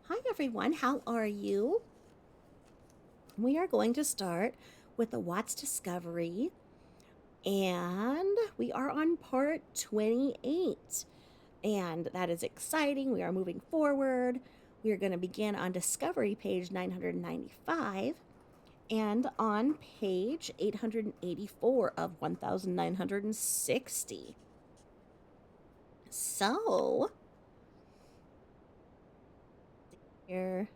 Hi everyone, how are you? We are going to start with the Watts discovery, and we are on part 28. And that is exciting. We are moving forward. We are going to begin on discovery page 995 and on page 884 of 1960. So, here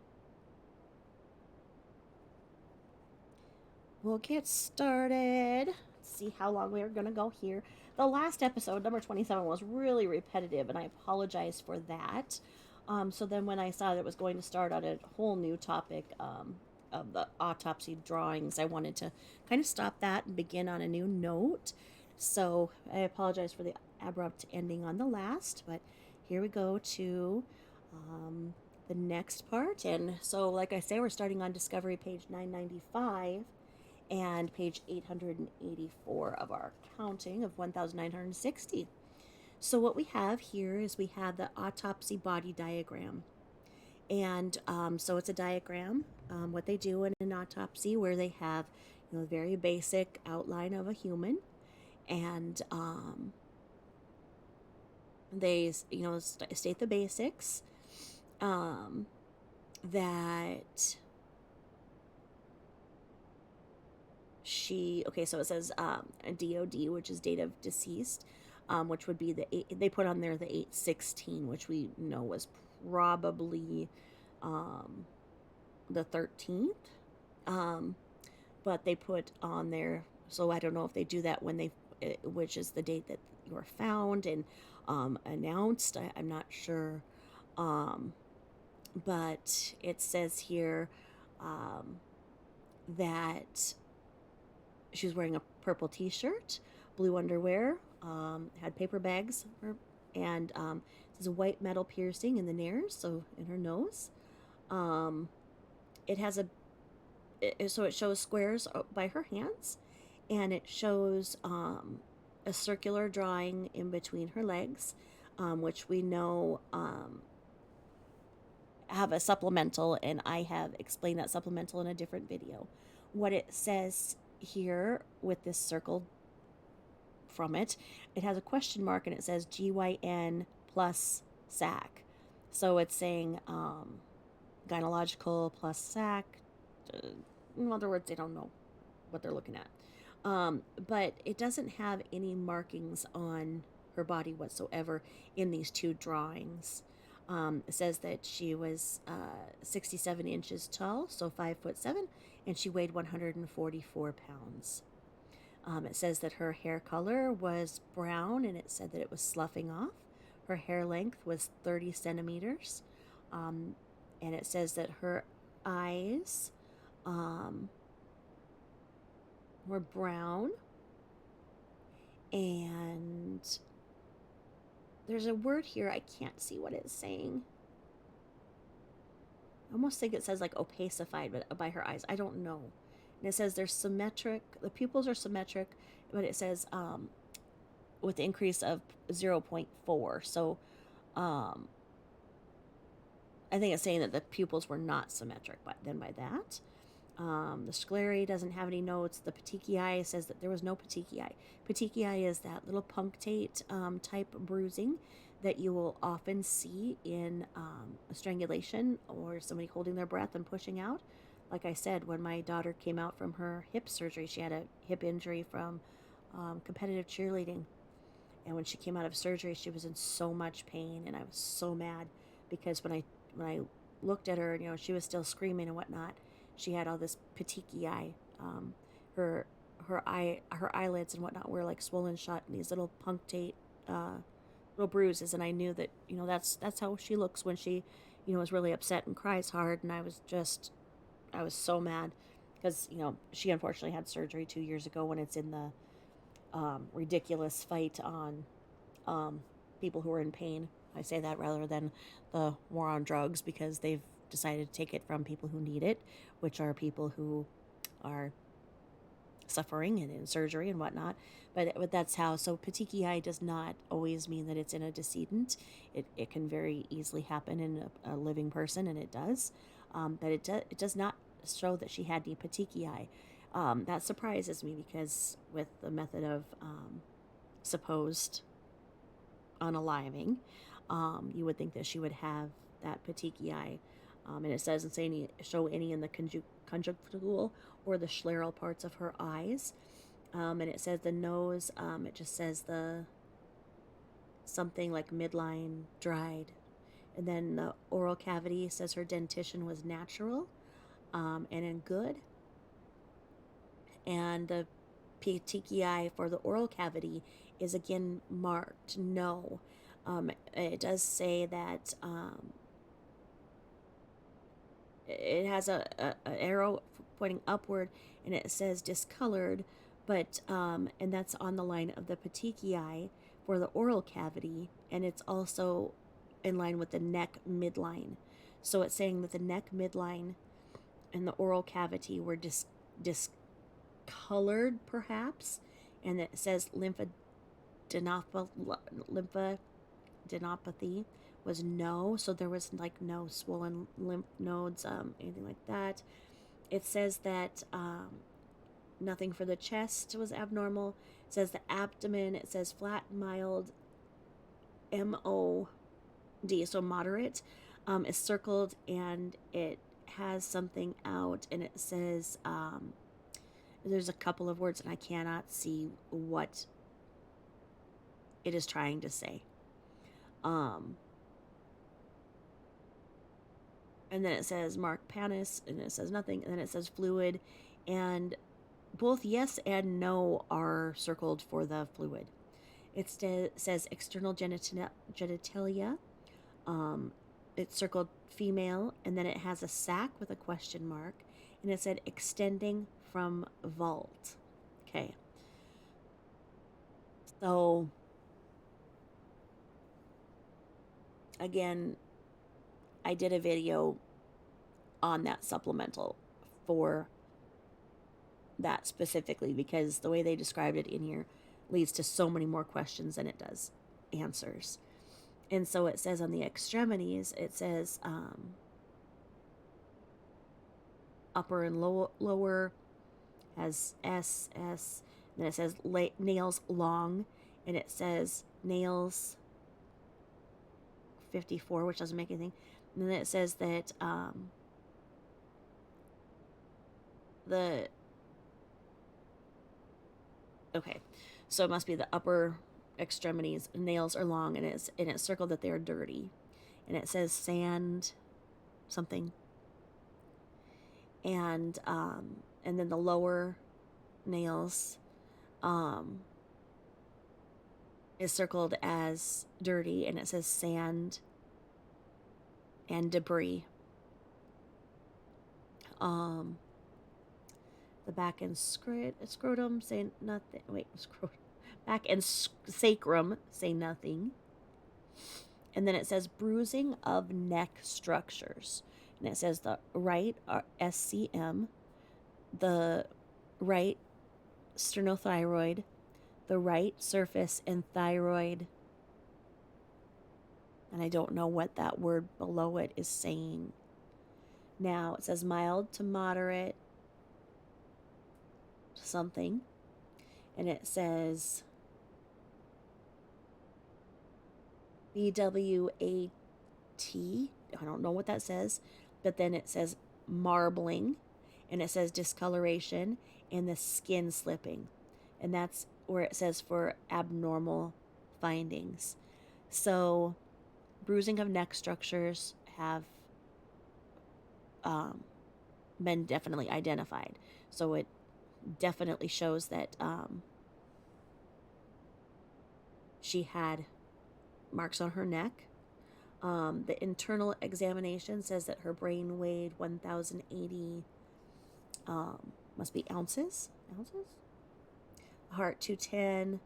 we'll get started. Let's see how long we're going to go here. The last episode, number 27, was really repetitive, and I apologize for that. So then, when I saw that it was going to start on a whole new topic of the autopsy drawings, I wanted to kind of stop that and begin on a new note. So I apologize for the abrupt ending on the last, but here we go to the next part. And so, like I say, we're starting on Discovery page 995 and page 884 of our counting of 1960. So, what we have here is we have the autopsy body diagram. And so it's a diagram, what they do in an autopsy, where they have, a very basic outline of a human, and they, state the basics, that so it says a DOD, which is date of deceased, which would be they put on there the 8/16, which we know was probably the 13th. But they put on there, so I don't know if they do that when which is the date that you were found and announced. I'm not sure. But it says here that she was wearing a purple t-shirt, blue underwear, had paper bags, and it says a white metal piercing in the nares, so in her nose. It has so it shows squares by her hands, and it shows a circular drawing in between her legs, which we know have a supplemental, and I have explained that supplemental in a different video. What it says here with this circle from it, it has a question mark and it says GYN plus SAC. So it's saying gynecological plus SAC. In other words, they don't know what they're looking at. But it doesn't have any markings on her body whatsoever in these two drawings. It says that she was 67 inches tall, so 5'7", and she weighed 144 pounds. It says that her hair color was brown, and it said that it was sloughing off. Her hair length was 30 centimeters. And it says that her eyes were brown. And there's a word here, I can't see what it's saying. I almost think it says like opacified, but by her eyes. I don't know. And it says they're symmetric. The pupils are symmetric, but it says with increase of 0.4. So I think it's saying that the pupils were not symmetric by that. The sclerae doesn't have any notes. The petechiae says that there was no petechiae. Petechiae is that little punctate type bruising that you will often see in a strangulation or somebody holding their breath and pushing out. Like I said, when my daughter came out from her hip surgery, she had a hip injury from competitive cheerleading. And when she came out of surgery, she was in so much pain, and I was so mad because when I looked at her, she was still screaming and whatnot. She had all this petechiae. Her eyelids and whatnot were like swollen shut, and these little punctate little bruises. And I knew that that's how she looks when she is really upset and cries hard. And I was so mad because she unfortunately had surgery 2 years ago when it's in the ridiculous fight on people who are in pain. I say that rather than the war on drugs, because they've decided to take it from people who need it, which are people who are suffering and in surgery and whatnot. But that's how. So petechiae does not always mean that it's in a decedent. It can very easily happen in a living person, and it does. But it does not show that she had any petechiae. That surprises me because with the method of supposed unaliving, you would think that she would have that petechiae. And it doesn't show any in the conjunctival or the scleral parts of her eyes. And it says the nose, it just says the something like midline dried. And then the oral cavity says her dentition was natural and in good. And the petechiae for the oral cavity is again marked no. It does say that it has a arrow pointing upward, and it says discolored, but and that's on the line of the petechiae for the oral cavity, and it's also in line with the neck midline. So it's saying that the neck midline and the oral cavity were discolored, perhaps, and it says lymphadenopathy was no, so there was like no swollen lymph nodes, anything like that. It says that nothing for the chest was abnormal. It says the abdomen, it says flat, mild, MOD, so moderate, is circled, and it has something out, and it says there's a couple of words, and I cannot see what it is trying to say. And then it says Mark Panis, and it says nothing, and then it says fluid, and both yes and no are circled for the fluid. It says external genitalia. It's circled female, and then it has a sac with a question mark, and it said extending from vault. Okay. So, again, I did a video on that supplemental for that specifically because the way they described it in here leads to so many more questions than it does answers. And so it says on the extremities, it says upper and lower has S, then it says nails long, and it says nails 54, which doesn't make anything. And then it says that okay, so it must be the upper extremities nails are long, and it's circled that they're dirty, and it says sand something, and then the lower nails is circled as dirty, and it says sand and debris. The back and scrotum say nothing. Wait, back and sacrum say nothing. And then it says bruising of neck structures, and it says the right SCM, the right sternothyroid, the right surface and thyroid, and I don't know what that word below it is saying. Now it says mild to moderate something, and it says BWAT. I don't know what that says, but then it says marbling, and it says discoloration and the skin slipping, and that's where it says for abnormal findings. So bruising of neck structures have been definitely identified. So it definitely shows that she had marks on her neck. The internal examination says that her brain weighed 1,080 must be ounces. Heart 210,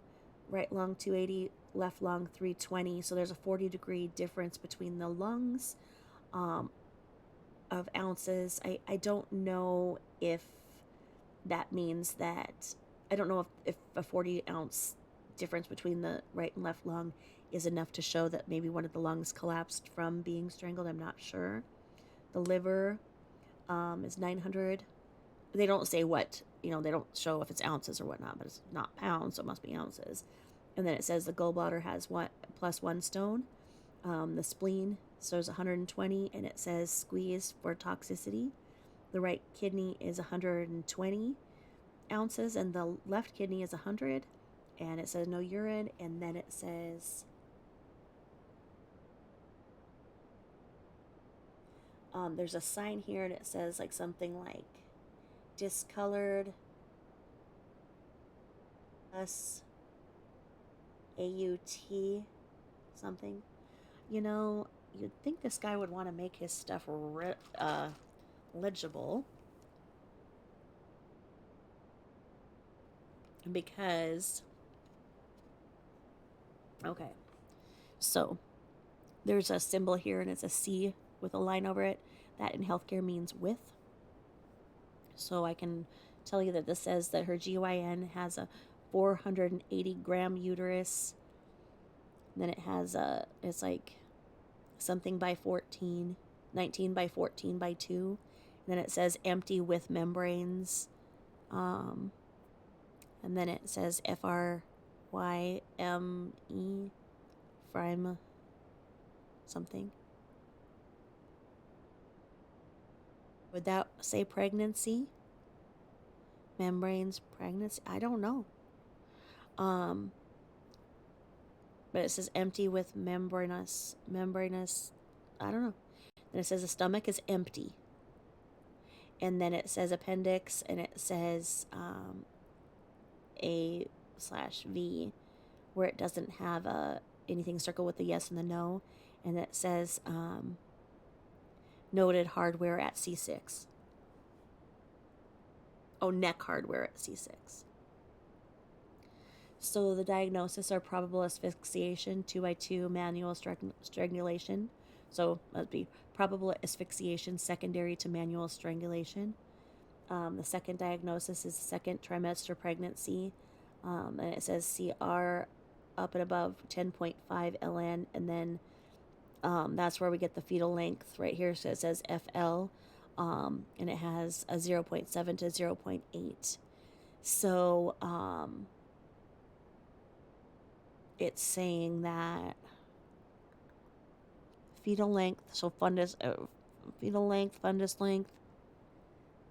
right lung 280, left lung 320. So there's a 40-degree difference between the lungs of ounces. I don't know if that means that I don't know if a 40-ounce difference between the right and left lung is enough to show that maybe one of the lungs collapsed from being strangled. I'm not sure. The liver is 900. They don't say what, they don't show if it's ounces or whatnot, but it's not pounds, so it must be ounces. And then it says the gallbladder has +1 stone. The spleen shows 120, and it says squeeze for toxicity. The right kidney is 120 ounces, and the left kidney is 100. And it says no urine, and then it says there's a sign here, and it says like something like discolored us AUT something. You'd think this guy would want to make his stuff legible, because okay, so there's a symbol here, and it's a C with a line over it. That in healthcare means with. So I can tell you that this says that her GYN has a 480 gram uterus. And then it has it's like something by 14, 19 by 14 by 2. And then it says empty with membranes. And then it says FRYME, frime something. Would that say pregnancy? Membranes, pregnancy? I don't know. But it says empty with membranous. I don't know. Then it says the stomach is empty. And then it says appendix, and it says A/V, where it doesn't have anything circled with the yes and the no. And it says noted hardware at C6. Oh, neck hardware at C6. So the diagnosis are probable asphyxiation, 2x2 manual strangulation. So that'd be probable asphyxiation secondary to manual strangulation. The second diagnosis is second trimester pregnancy. And it says CR up and above 10.5 LN. And then that's where we get the fetal length right here. So it says FL. And it has a 0.7 to 0.8. So it's saying that fetal length, so fetal length, fundus length,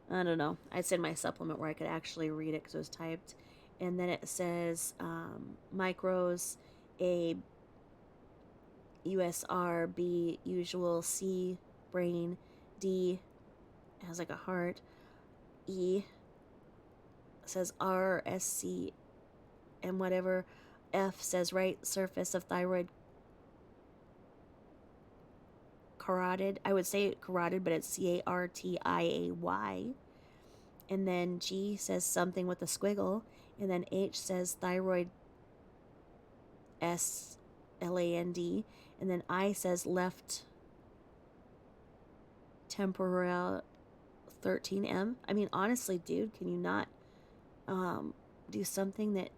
I don't know. I said my supplement where I could actually read it because it was typed. And then it says micros, A, USR, B, usual, C, brain, D, has like a heart, E, says R, S, C, and whatever. F says right surface of thyroid carotid. I would say carotid, but it's CARTIAY. And then G says something with a squiggle. And then H says thyroid SLAND. And then I says left temporal 13M. I mean, honestly, dude, can you not do something that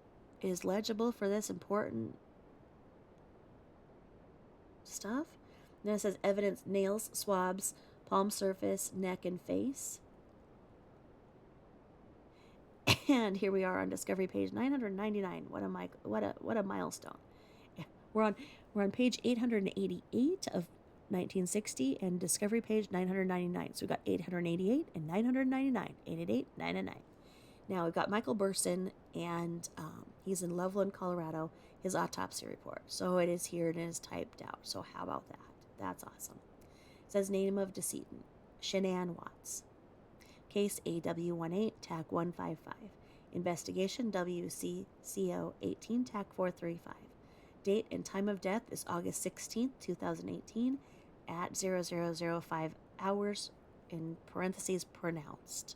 is legible for this important stuff? And then it says evidence, nails, swabs, palm surface, neck, and face. And here we are on discovery page 999. What a milestone. We're on page 888 of 1960 and discovery page 999. So we got 888 and 999. 888, 999. Now we've got Michael Burson, and he's in Loveland, Colorado, his autopsy report. So it is here and it is typed out. So how about that? That's awesome. It says name of decedent, Shanann Watts. Case AW18, TAC 155. Investigation WCCO 18, TAC 435. Date and time of death is August 16th, 2018 at 0005 hours, in parentheses, pronounced.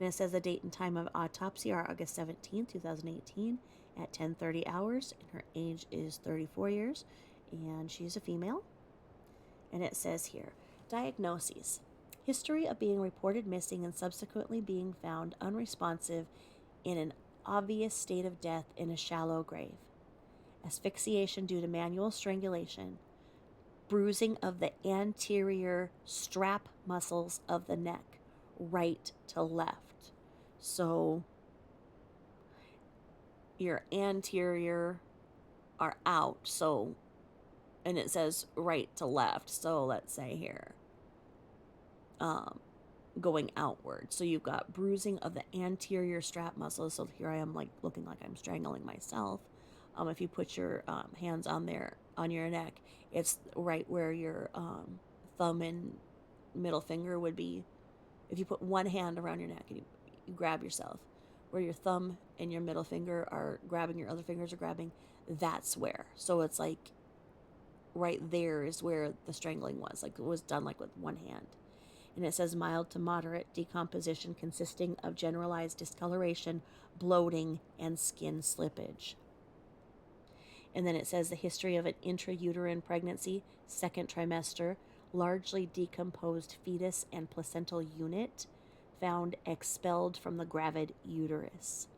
And it says the date and time of autopsy are August 17th, 2018 at 10:30 hours, and her age is 34 years, and she's a female. And it says here, diagnoses. History of being reported missing and subsequently being found unresponsive in an obvious state of death in a shallow grave. Asphyxiation due to manual strangulation. Bruising of the anterior strap muscles of the neck, right to left. So your anterior are out, so, and it says right to left, so let's say here, going outward. So you've got bruising of the anterior strap muscles. So here I am, like looking like I'm strangling myself. If you put your hands on there on your neck, it's right where your thumb and middle finger would be. If you put one hand around your neck and you grab yourself, where your thumb and your middle finger are grabbing, your other fingers are grabbing, that's where. So it's like right there is where the strangling was. Like it was done like with one hand. And it says mild to moderate decomposition consisting of generalized discoloration, bloating, and skin slippage. And then it says the history of an intrauterine pregnancy, second trimester, largely decomposed fetus and placental unit found expelled from the gravid uterus.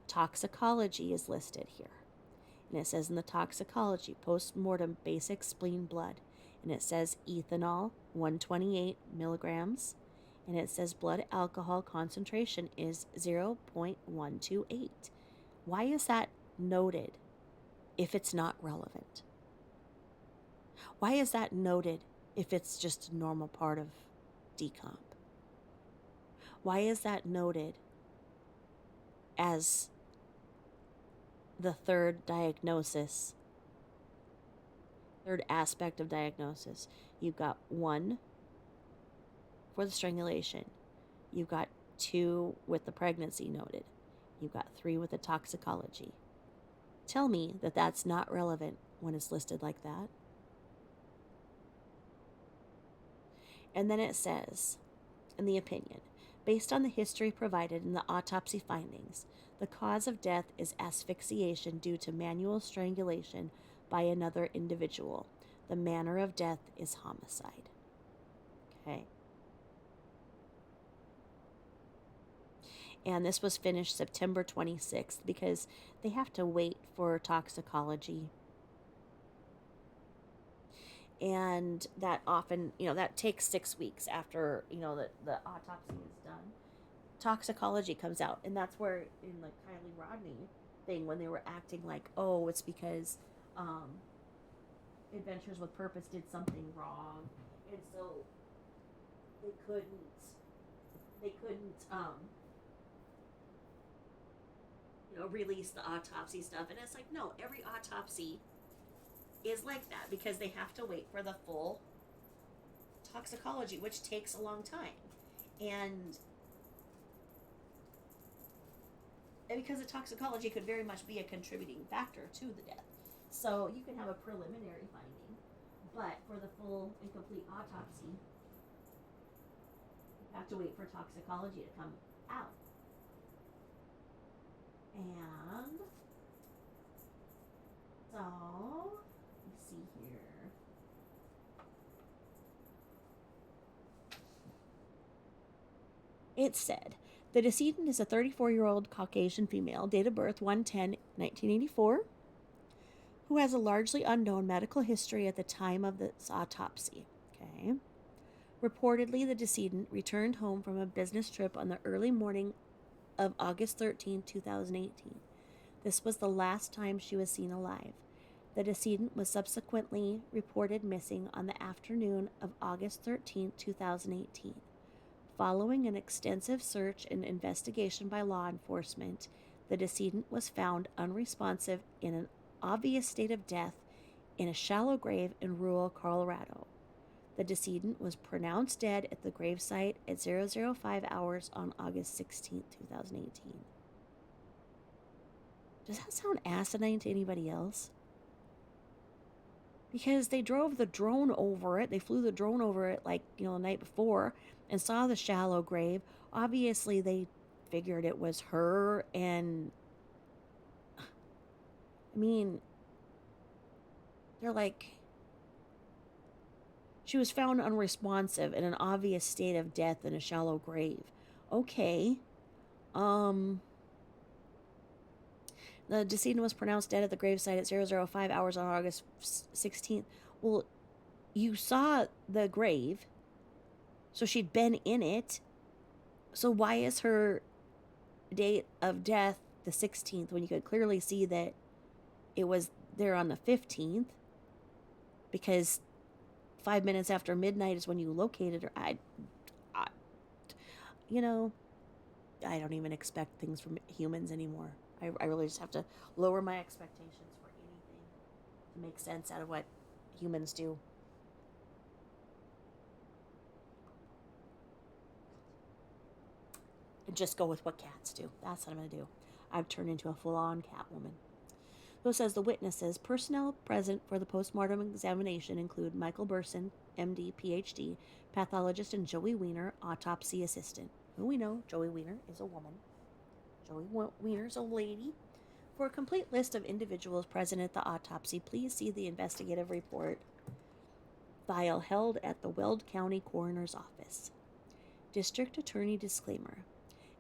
Toxicology is listed here. And it says in the toxicology, post-mortem basic spleen blood. And it says ethanol, 128 milligrams. And it says blood alcohol concentration is 0.128. Why is that noted if it's not relevant? Why is that noted if it's just a normal part of decomp? Why is that noted as the third diagnosis, third aspect of diagnosis? You've got 1 for the strangulation. You've got 2 with the pregnancy noted. You've got 3 with the toxicology. Tell me that that's not relevant when it's listed like that. And then it says, in the opinion, based on the history provided in the autopsy findings, the cause of death is asphyxiation due to manual strangulation by another individual. The manner of death is homicide. Okay. And this was finished September 26th because they have to wait for toxicology. And that often, that takes 6 weeks after, the autopsy is done. Toxicology comes out. And that's where in the Kylie Rodney thing, when they were acting like, oh, it's because Adventures with Purpose did something wrong. And so they couldn't release the autopsy stuff. And it's like, no, every autopsy is like that because they have to wait for the full toxicology, which takes a long time. And because the toxicology could very much be a contributing factor to the death. So you can have a preliminary finding, but for the full and complete autopsy, you have to wait for toxicology to come out. And so, let's see here. It said, the decedent is a 34-year-old Caucasian female, date of birth 1/10/1984, who has a largely unknown medical history at the time of this autopsy. Okay. Reportedly, the decedent returned home from a business trip on the early morning of August 13, 2018. This was the last time she was seen alive. The decedent was subsequently reported missing on the afternoon of August 13, 2018. Following an extensive search and investigation by law enforcement, the decedent was found unresponsive in an obvious state of death in a shallow grave in rural Colorado. The decedent was pronounced dead at the gravesite at 005 hours on August 16, 2018. Does that sound asinine to anybody else? Because they drove the drone over it. They flew the drone over it the night before and saw the shallow grave. Obviously, they figured it was her. And I mean, they're like, She was found unresponsive in an obvious state of death in a shallow grave. Okay. Um, the decedent was pronounced dead at the gravesite at 005 hours on August 16th. Well, you saw the grave, so she'd been in it. So why is her date of death the 16th when you could clearly see that it was there on the 15th? Because 5 minutes after midnight is when you located her. You know, I don't even expect things from humans anymore. I really just have to lower my expectations for anything to make sense out of what humans do. And just go with what cats do. That's what I'm going to do. I've turned into a full-on cat woman. So it says the witnesses, personnel present for the postmortem examination include Michael Burson, MD, PhD, pathologist, and Joey Weiner, autopsy assistant. Who we know, Joey Weiner is a woman. Joey Weiner's a lady. For a complete list of individuals present at the autopsy, please see the investigative report file held at the Weld County Coroner's Office. District Attorney disclaimer.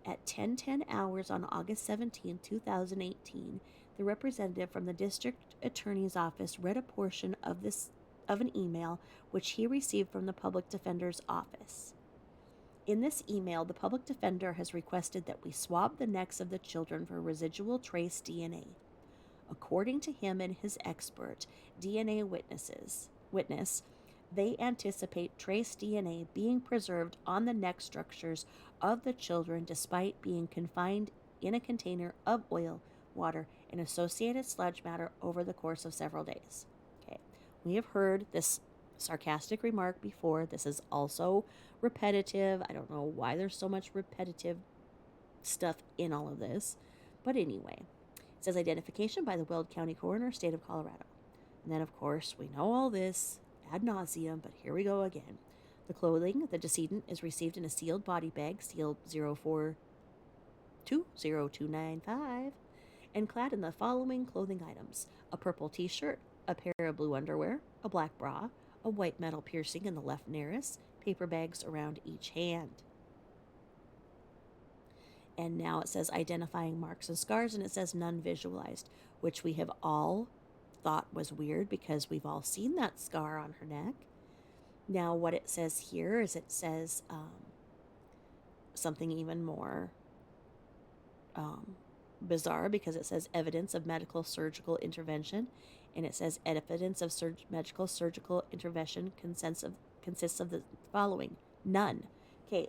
At 10:10 hours on August 17, 2018, the representative from the District Attorney's Office read a portion of an email which he received from the Public Defender's Office. In this email, the Public Defender has requested that we swab the necks of the children for residual trace DNA. According to him and his expert, DNA witness, they anticipate trace DNA being preserved on the neck structures of the children despite being confined in a container of oil, water, and associated sludge matter over the course of several days. Okay, we have heard this sarcastic remark before. This is also repetitive. I don't know why there's so much repetitive stuff in all of this. But anyway, it says identification by the Weld County Coroner, State of Colorado. And then, of course, we know all this ad nauseum, but here we go again. The clothing of the decedent is received in a sealed body bag, sealed 0420295, and clad in the following clothing items: a purple t-shirt, a pair of blue underwear, a black bra, a white metal piercing in the left nares, paper bags around each hand. And now it says identifying marks and scars, and it says none visualized, which we have all thought was weird because we've all seen that scar on her neck. Now what it says here is it says something even more bizarre, because it says evidence of medical surgical intervention, and it says evidence of medical surgical intervention consists of the following: none. Okay,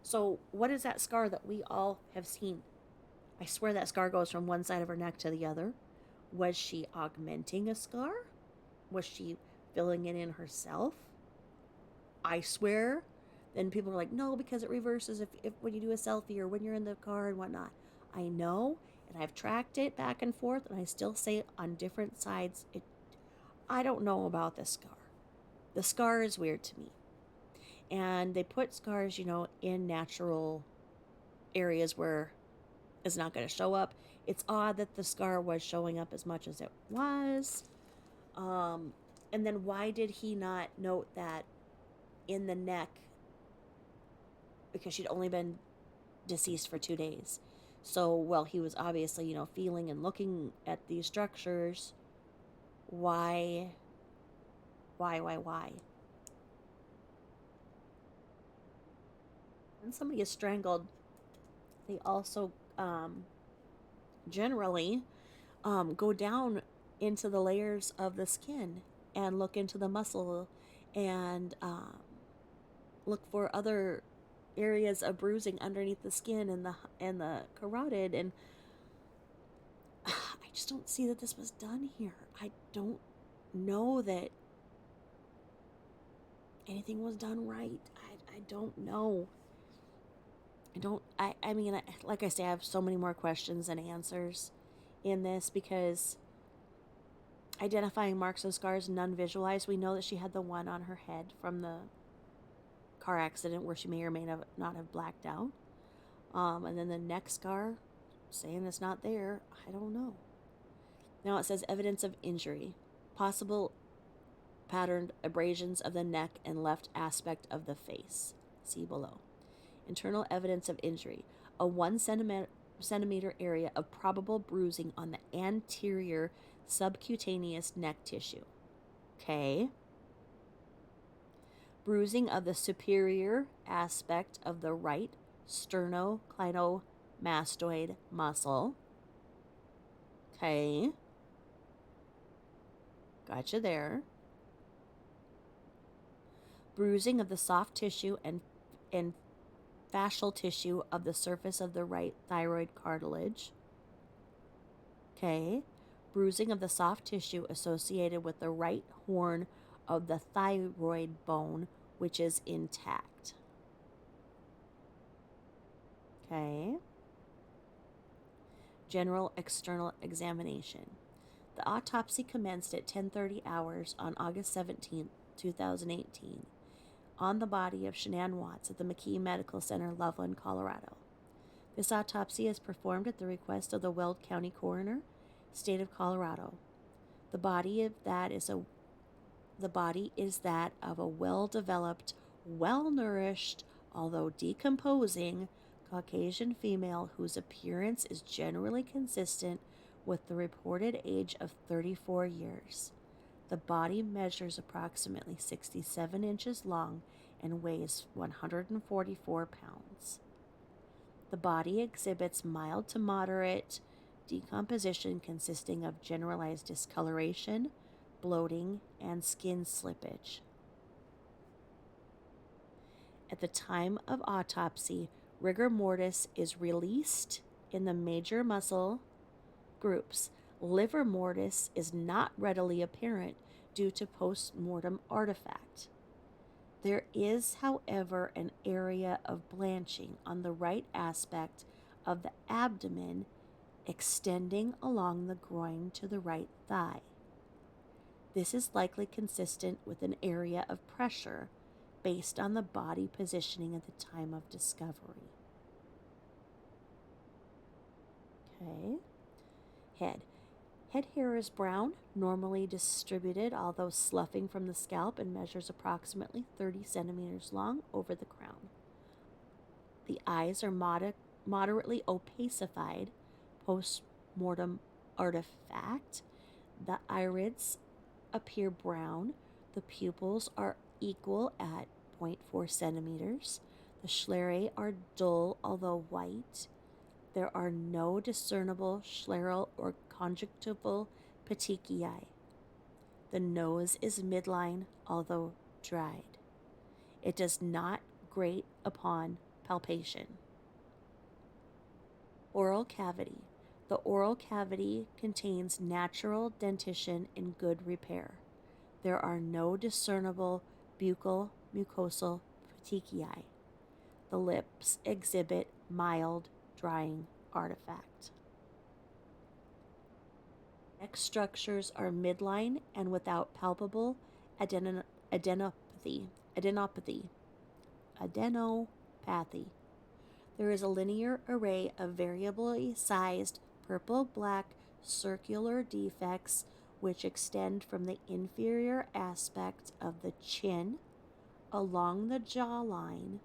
so what is that scar that we all have seen? I swear that scar goes from one side of her neck to the other. Was she augmenting a scar? Was she filling it in herself? I swear. Then people are like, no, because it reverses if when you do a selfie or when you're in the car and whatnot. I know, and I've tracked it back and forth, and I still say on different sides, I don't know about the scar. The scar is weird to me. And they put scars, in natural areas where it's not going to show up. It's odd that the scar was showing up as much as it was. And then why did he not note that in the neck? Because she'd only been deceased for 2 days. So, well, he was obviously, feeling and looking at these structures. Why? When somebody is strangled, they also generally go down into the layers of the skin and look into the muscle and look for other areas of bruising underneath the skin and the carotid, and I just don't see that this was done here. I don't know that anything was done right. I don't know. I mean, like I say, I have so many more questions than answers in this, because identifying marks and scars, none visualized. We know that she had the one on her head from the car accident where she may or may not have blacked out. And then the neck scar, saying it's not there. I don't know. Now it says evidence of injury. Possible patterned abrasions of the neck and left aspect of the face. See below. Internal evidence of injury. A 1 centimeter area of probable bruising on the anterior subcutaneous neck tissue. Okay. Bruising of the superior aspect of the right sternocleidomastoid muscle. Okay. Gotcha there. Bruising of the soft tissue and fascial tissue of the surface of the right thyroid cartilage. Okay. Bruising of the soft tissue associated with the right horn of the thyroid bone, which is intact. Okay. General external examination. The autopsy commenced at 10:30 hours on August 17, 2018, on the body of Shanann Watts at the McKee Medical Center, Loveland, Colorado. This autopsy is performed at the request of the Weld County Coroner, State of Colorado. The body is that of a well-developed, well-nourished, although decomposing, Caucasian female whose appearance is generally consistent with the reported age of 34 years. The body measures approximately 67 inches long and weighs 144 pounds. The body exhibits mild to moderate decomposition consisting of generalized discoloration, bloating, and skin slippage. At the time of autopsy, rigor mortis is released in the major muscle groups. Livor mortis is not readily apparent due to post-mortem artifact. There is, however, an area of blanching on the right aspect of the abdomen extending along the groin to the right thigh. This is likely consistent with an area of pressure based on the body positioning at the time of discovery. Okay. Head. Head hair is brown, normally distributed, although sloughing from the scalp, and measures approximately 30 centimeters long over the crown. The eyes are moderately opacified post-mortem artifact. The irids appear brown. The pupils are equal at 0.4 centimeters. The sclerae are dull, although white. There are no discernible scleral or conjunctival petechiae. The nose is midline, although dried. It does not grate upon palpation. Oral cavity. The oral cavity contains natural dentition in good repair. There are no discernible buccal mucosal petechiae. The lips exhibit mild drying artifact. Neck structures are midline and without palpable adenopathy. There is a linear array of variably sized purple-black circular defects which extend from the inferior aspect of the chin, along the jawline,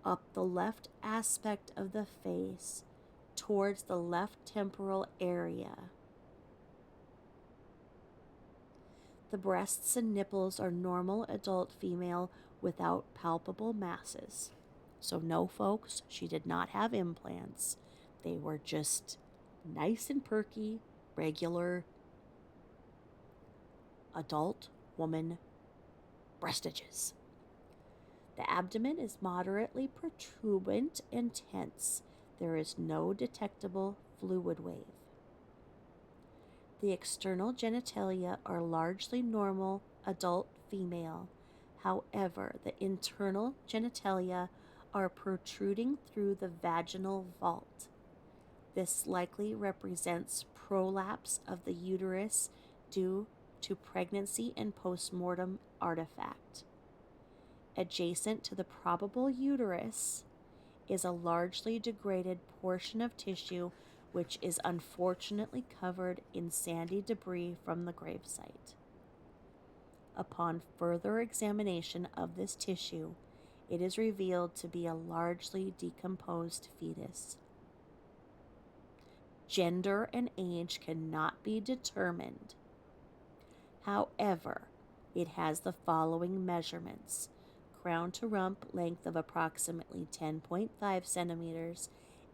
up the left aspect of the face, towards the left temporal area. The breasts and nipples are normal adult female without palpable masses. So no, folks, she did not have implants. They were just nice and perky, regular adult woman breastages. The abdomen is moderately protuberant and tense. There is no detectable fluid wave. The external genitalia are largely normal adult female. However, the internal genitalia are protruding through the vaginal vault. This likely represents prolapse of the uterus due to pregnancy and postmortem artifact. Adjacent to the probable uterus is a largely degraded portion of tissue which is unfortunately covered in sandy debris from the gravesite. Upon further examination of this tissue, it is revealed to be a largely decomposed fetus. Gender and age cannot be determined. However, it has the following measurements: crown to rump length of approximately 10.5 centimeters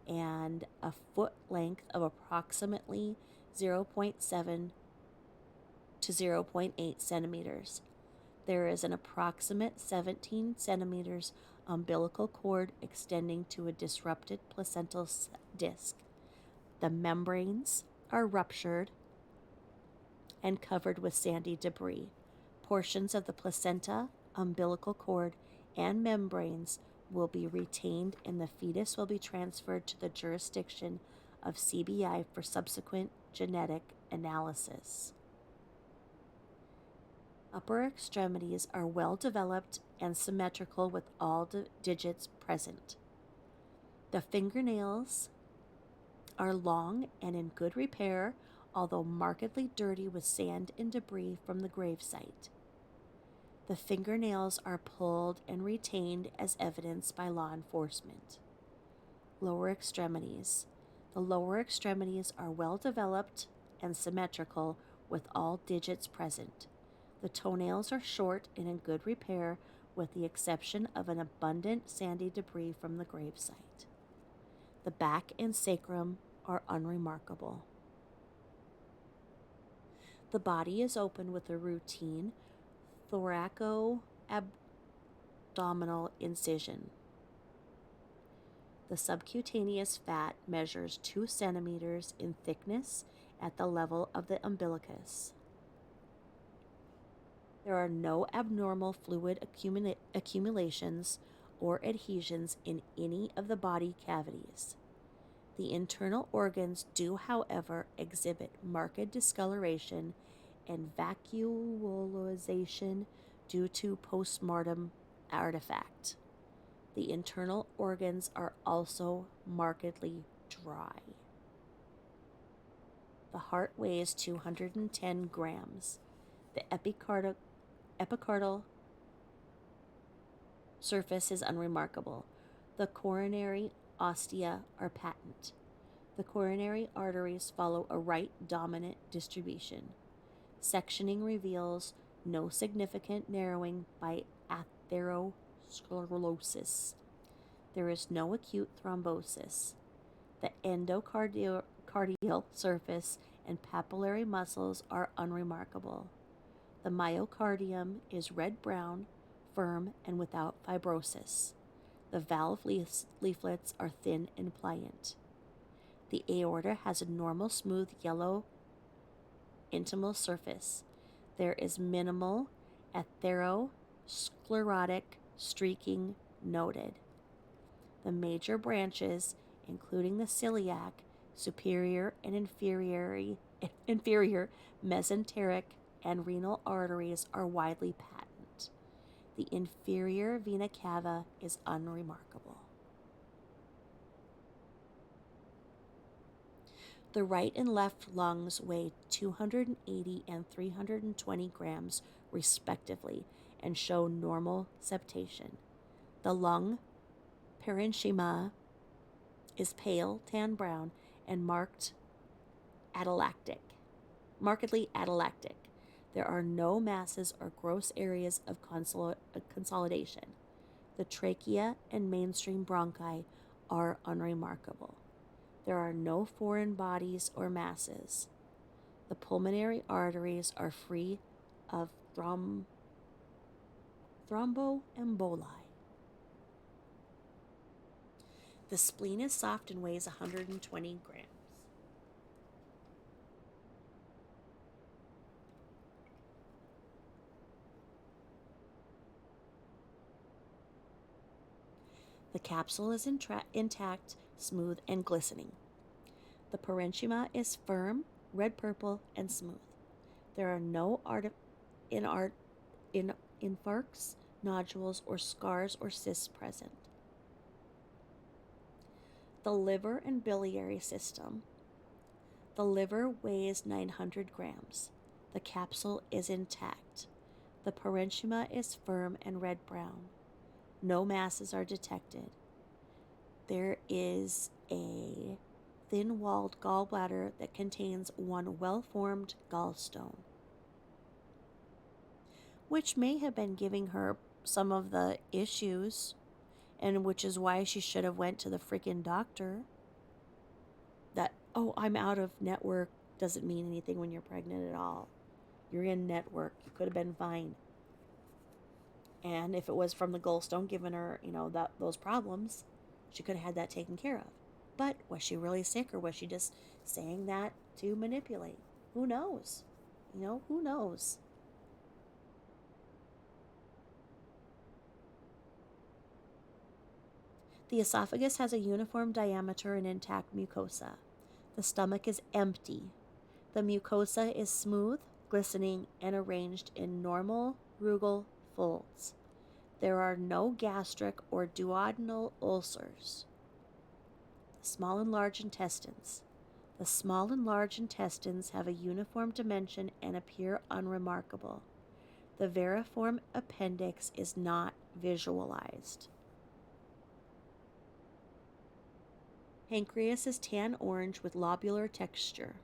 and a foot length of approximately 0.7 to 0.8 centimeters. There is an approximate 17 centimeters umbilical cord extending to a disrupted placental disc. The membranes are ruptured and covered with sandy debris. Portions of the placenta, umbilical cord, and membranes will be retained, and the fetus will be transferred to the jurisdiction of CBI for subsequent genetic analysis. Upper extremities are well developed and symmetrical with all digits present. The fingernails are long and in good repair, although markedly dirty with sand and debris from the gravesite. The fingernails are pulled and retained as evidence by law enforcement. Lower extremities. The lower extremities are well developed and symmetrical with all digits present. The toenails are short and in good repair, with the exception of an abundant sandy debris from the gravesite. The back and sacrum are unremarkable. The body is open with a routine thoraco-abdominal incision. The subcutaneous fat measures 2 centimeters in thickness at the level of the umbilicus. There are no abnormal fluid accumulations or adhesions in any of the body cavities. The internal organs do, however, exhibit marked discoloration and vacuolization due to postmortem artifact. The internal organs are also markedly dry. The heart weighs 210 grams. The epicardial surface is unremarkable. The coronary ostia are patent. The coronary arteries follow a right dominant distribution. Sectioning reveals no significant narrowing by atherosclerosis. There is no acute thrombosis. The endocardial surface and papillary muscles are unremarkable. The myocardium is red-brown, firm, and without fibrosis. The valve leaflets are thin and pliant. The aorta has a normal smooth yellow intimal surface. There is minimal atherosclerotic streaking noted. The major branches, including the celiac, superior and inferior mesenteric, and renal arteries, are widely patent. The inferior vena cava is unremarkable. The right and left lungs weigh 280 and 320 grams respectively and show normal septation. The lung parenchyma is pale tan brown and markedly atallactic. There are no masses or gross areas of consolidation. The trachea and mainstream bronchi are unremarkable. There are no foreign bodies or masses. The pulmonary arteries are free of thromboemboli. The spleen is soft and weighs 120 grams. The capsule is intact, smooth, and glistening. The parenchyma is firm, red-purple, and smooth. There are no infarcts, nodules, or scars or cysts present. The liver and biliary system. The liver weighs 900 grams. The capsule is intact. The parenchyma is firm and red-brown. No masses are detected. There is a thin-walled gallbladder that contains one well-formed gallstone, which may have been giving her some of the issues, and which is why she should have went to the freaking doctor. That, oh, I'm out of network doesn't mean anything when you're pregnant at all. You're in network. You could have been fine. And if it was from the gallstone giving her, those problems, she could have had that taken care of. But was she really sick, or was she just saying that to manipulate? Who knows? Who knows? The esophagus has a uniform diameter and intact mucosa. The stomach is empty. The mucosa is smooth, glistening, and arranged in normal rugal folds. There are no gastric or duodenal ulcers. Small and large intestines. The small and large intestines have a uniform dimension and appear unremarkable. The veriform appendix is not visualized. Pancreas is tan orange with lobular texture.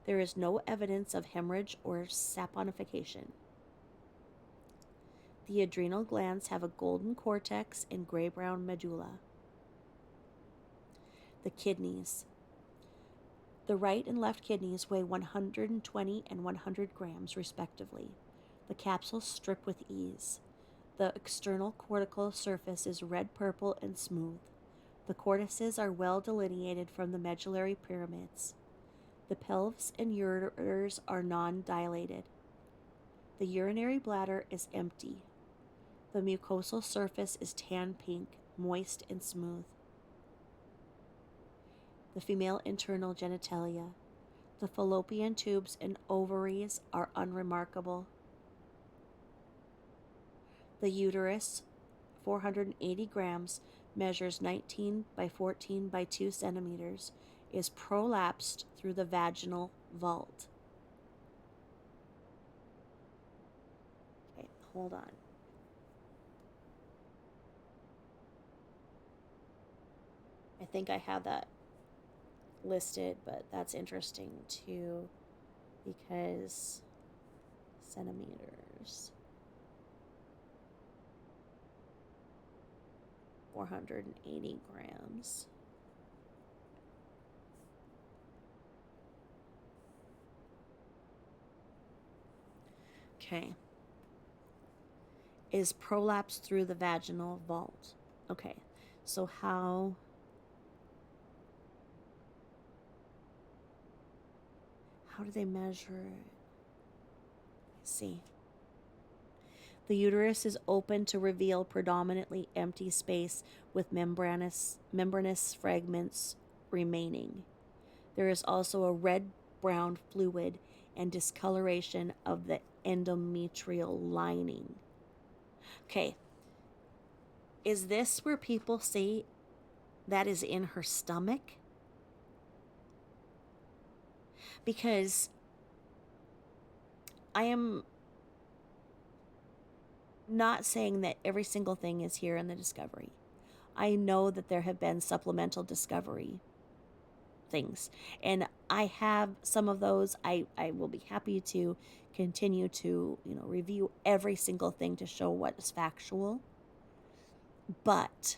There is no evidence of hemorrhage or saponification. The adrenal glands have a golden cortex and gray-brown medulla. The kidneys. The right and left kidneys weigh 120 and 100 grams, respectively. The capsules strip with ease. The external cortical surface is red-purple and smooth. The cortices are well delineated from the medullary pyramids. The pelvis and ureters are non-dilated. The urinary bladder is empty. The mucosal surface is tan pink, moist and smooth. The female internal genitalia. The fallopian tubes and ovaries are unremarkable. The uterus, 480 grams, measures 19 by 14 by 2 centimeters, is prolapsed through the vaginal vault. Okay, hold on. I think I have that listed, but that's interesting too, because centimeters, 480 grams. Okay. Is prolapsed through the vaginal vault. Okay. So how do they measure it? Let's see. The uterus is open to reveal predominantly empty space with membranous fragments remaining. There is also a red-brown fluid and discoloration of the endometrial lining. Okay. Is this where people say that is in her stomach? Because I am not saying that every single thing is here in the discovery. I know that there have been supplemental discovery things, and I have some of those. I will be happy to continue to review every single thing to show what is factual. But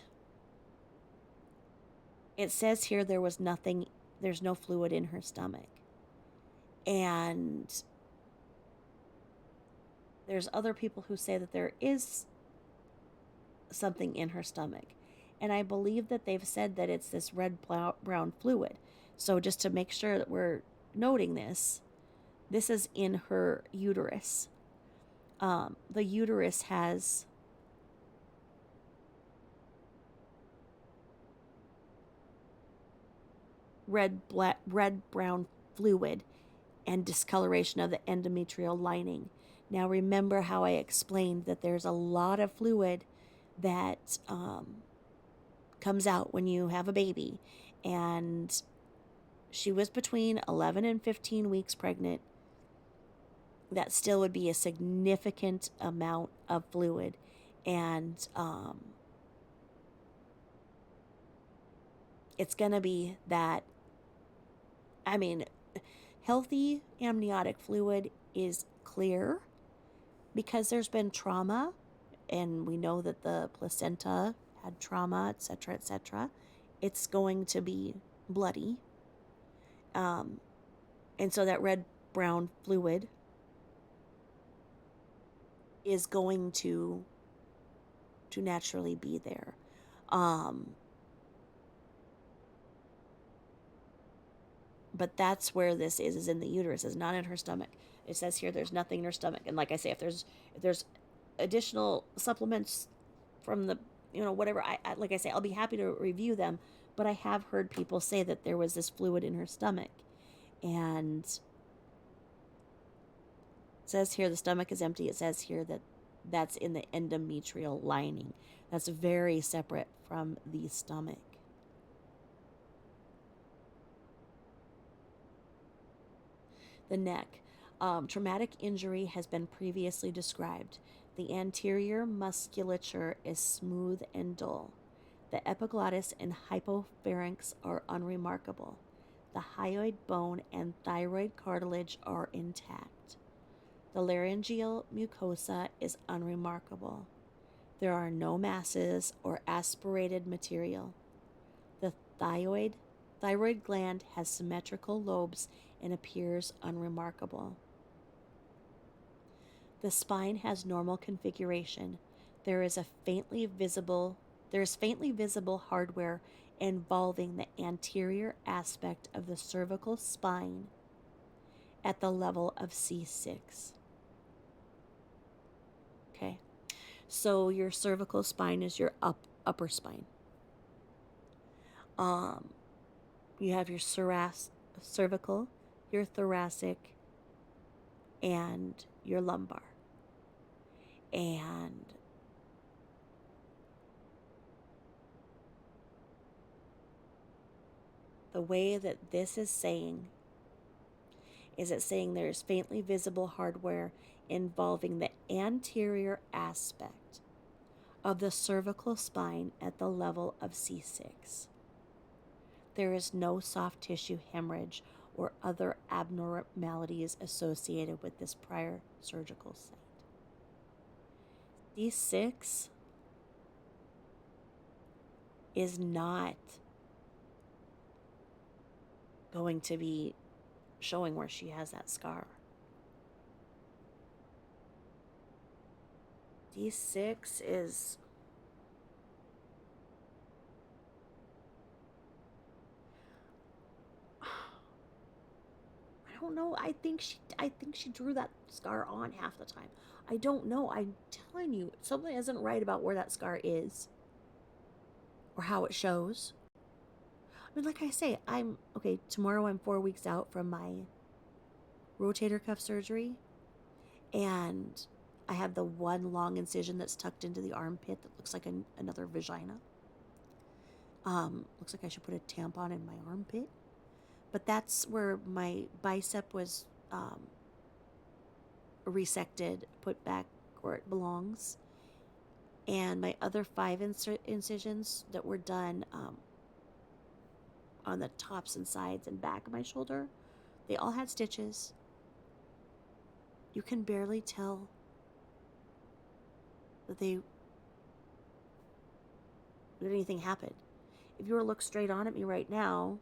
it says here there's no fluid in her stomach. And there's other people who say that there is something in her stomach. And I believe that they've said that it's this red-brown fluid. So just to make sure that we're noting this is in her uterus. The uterus has red-brown fluid and discoloration of the endometrial lining. Now remember how I explained that there's a lot of fluid that comes out when you have a baby. And she was between 11 and 15 weeks pregnant. that still would be a significant amount of fluid. And it's going to be that, I mean, healthy amniotic fluid is clear because there's been trauma, and we know that the placenta had trauma, etc., etc. It's going to be bloody. And so that red brown fluid is going to naturally be there. But that's where this is in the uterus, is not in her stomach. It says here there's nothing in her stomach. And like I say, if there's additional supplements from the, whatever, I like I say, I'll be happy to review them. But I have heard people say that there was this fluid in her stomach. And it says here the stomach is empty. It says here that that's in the endometrial lining. That's very separate from the stomach. The neck. Traumatic injury has been previously described. The anterior musculature is smooth and dull. The epiglottis and hypopharynx are unremarkable. The hyoid bone and thyroid cartilage are intact. The laryngeal mucosa is unremarkable. There are no masses or aspirated material. The thyroid gland has symmetrical lobes and appears unremarkable. The spine has normal configuration. There is faintly visible hardware involving the anterior aspect of the cervical spine at the level of C6. Okay, so your cervical spine is your upper spine. You have your cervical, your thoracic, and your lumbar. And the way that this is saying is it's saying there's faintly visible hardware involving the anterior aspect of the cervical spine at the level of C6. There is no soft tissue hemorrhage or other abnormalities associated with this prior surgical site. C6 is not going to be showing where she has that scar. D6 is I don't know. I think she drew that scar on half the time. I don't know. I'm telling you, something isn't right about where that scar is or how it shows. I mean, like I say, tomorrow I'm 4 weeks out from my rotator cuff surgery, and I have the one long incision that's tucked into the armpit that looks like another vagina. Looks like I should put a tampon in my armpit. But that's where my bicep was resected, put back where it belongs. And my other 5 incisions that were done on the tops and sides and back of my shoulder, they all had stitches. You can barely tell that anything happened. If you were to look straight on at me right now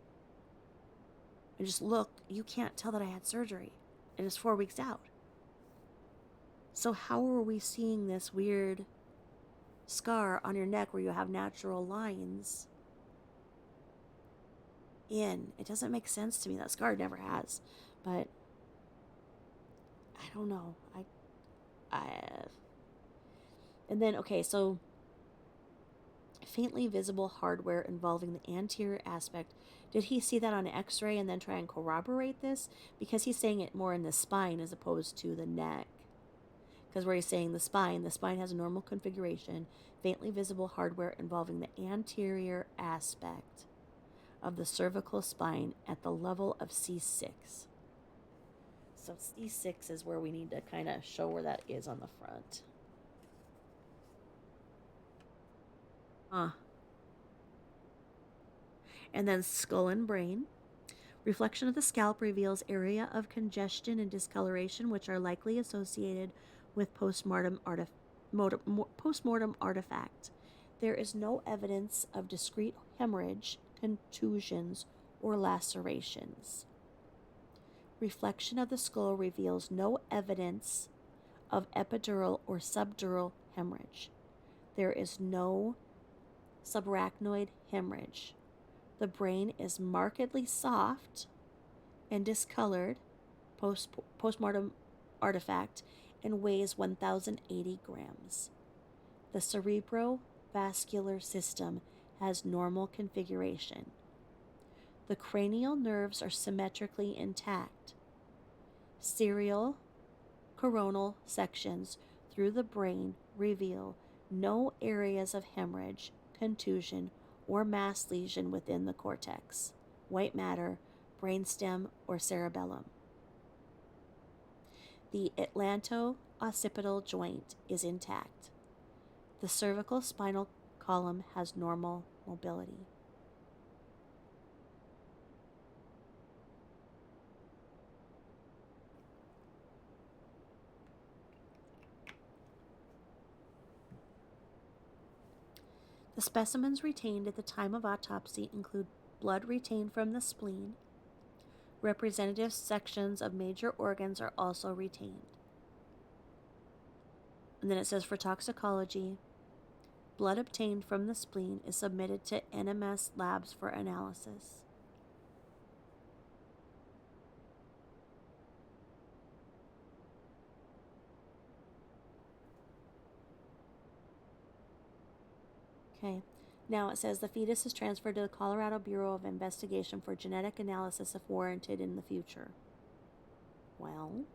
and just look, you can't tell that I had surgery. And it's 4 weeks out. So how are we seeing this weird scar on your neck where you have natural lines in? It doesn't make sense to me. That scar never has. But I don't know. And then, okay, so faintly visible hardware involving the anterior aspect. Did he see that on an x-ray and then try and corroborate this? Because he's saying it more in the spine as opposed to the neck. Because where he's saying the spine has a normal configuration, faintly visible hardware involving the anterior aspect of the cervical spine at the level of C6. So C6 is where we need to kind of show where that is on the front. And then skull and brain. Reflection of the scalp reveals area of congestion and discoloration, which are likely associated with postmortem artifact. There is no evidence of discrete hemorrhage, contusions, or lacerations. Reflection of the skull reveals no evidence of epidural or subdural hemorrhage. There is no subarachnoid hemorrhage. The brain is markedly soft and discolored postmortem artifact and weighs 1,080 grams. The cerebrovascular system has normal configuration. The cranial nerves are symmetrically intact. Serial coronal sections through the brain reveal no areas of hemorrhage, contusion, or mass lesion within the cortex, white matter, brainstem, or cerebellum. The atlanto-occipital joint is intact. The cervical spinal column has normal mobility. The specimens retained at the time of autopsy include blood retained from the spleen. Representative sections of major organs are also retained. And then it says for toxicology, blood obtained from the spleen is submitted to NMS labs for analysis. Okay. Now it says the fetus is transferred to the Colorado Bureau of Investigation for genetic analysis if warranted in the future. Well,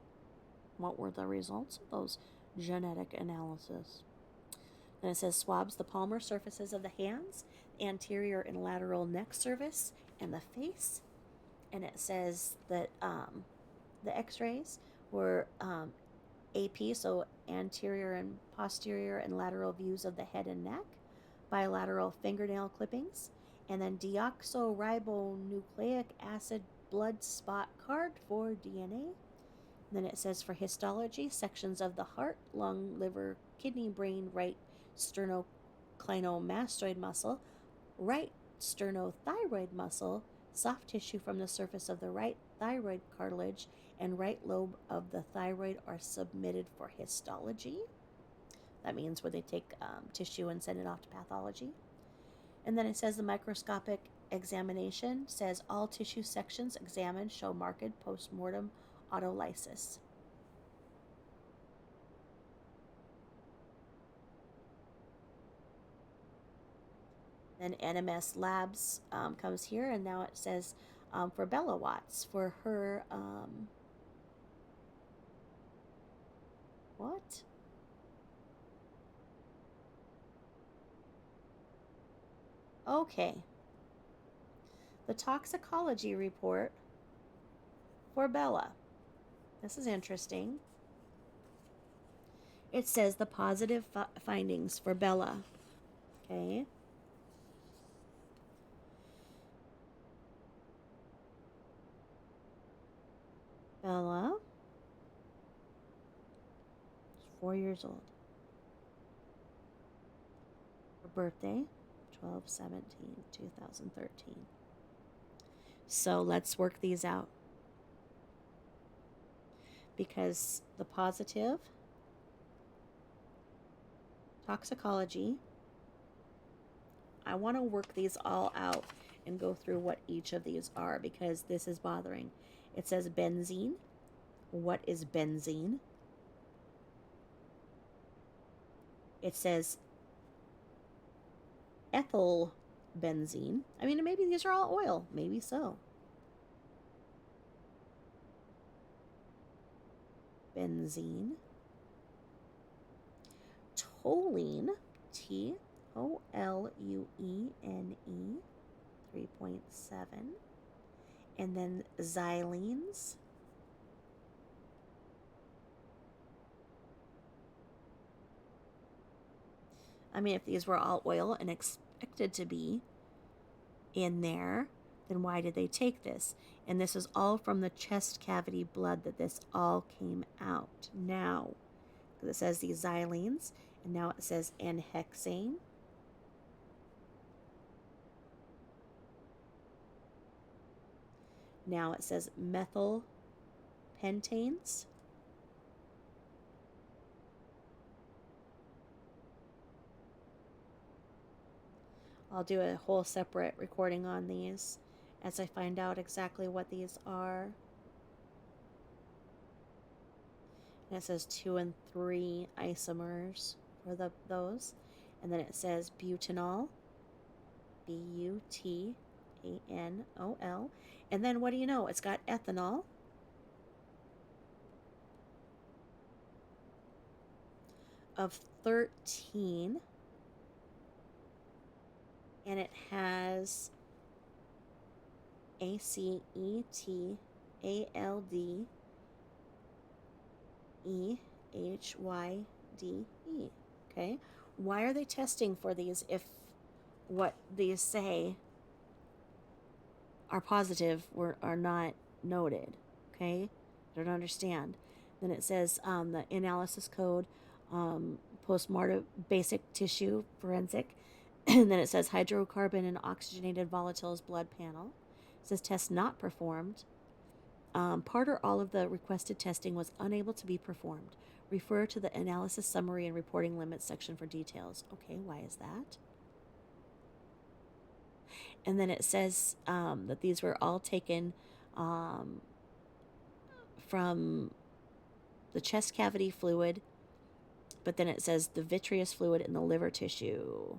what were the results of those genetic analysis? Then it says swabs the palmar surfaces of the hands, anterior and lateral neck surface, and the face. And it says that the x-rays were AP, so anterior and posterior and lateral views of the head and neck, bilateral fingernail clippings, and then deoxyribonucleic acid blood spot card for DNA. And then it says for histology, sections of the heart, lung, liver, kidney, brain, right sternocleidomastoid muscle, right sternothyroid muscle, soft tissue from the surface of the right thyroid cartilage, and right lobe of the thyroid are submitted for histology. That means where they take tissue and send it off to pathology. And then it says the microscopic examination says all tissue sections examined show marked postmortem autolysis. Then NMS Labs comes here, and now it says for Bella Watts for her what? Okay. The toxicology report for Bella. This is interesting. It says the positive findings for Bella. Okay. Bella is 4 years old. Her birthday, 12/17/2013. So let's work these out. Because the positive toxicology, I want to work these all out and go through what each of these are because this is bothering. It says benzene. What is benzene? It says ethyl benzene. I mean, maybe these are all oil. Maybe so. Benzene. Toluene. Toluene. 3.7. And then xylenes. I mean, if these were all oil and expected to be in there, then why did they take this? And this is all from the chest cavity blood that this all came out. Now, because it says these xylenes, and now it says N-hexane. Now it says methyl pentanes. I'll do a whole separate recording on these as I find out exactly what these are. And it says 2 and 3 isomers for those. And then it says butanol, butanol. And then what do you know? It's got ethanol, of 13, and it has ACETALDEHYDE. Okay, why are they testing for these if what these say are positive are not noted? Okay, I don't understand. Then it says the analysis code, postmortem basic tissue forensic, and then it says hydrocarbon and oxygenated volatiles blood panel. It says test not performed. Part or all of the requested testing was unable to be performed. Refer to the analysis summary and reporting limits section for details. Okay, why is that? And then it says that these were all taken from the chest cavity fluid, but then it says the vitreous fluid in the liver tissue.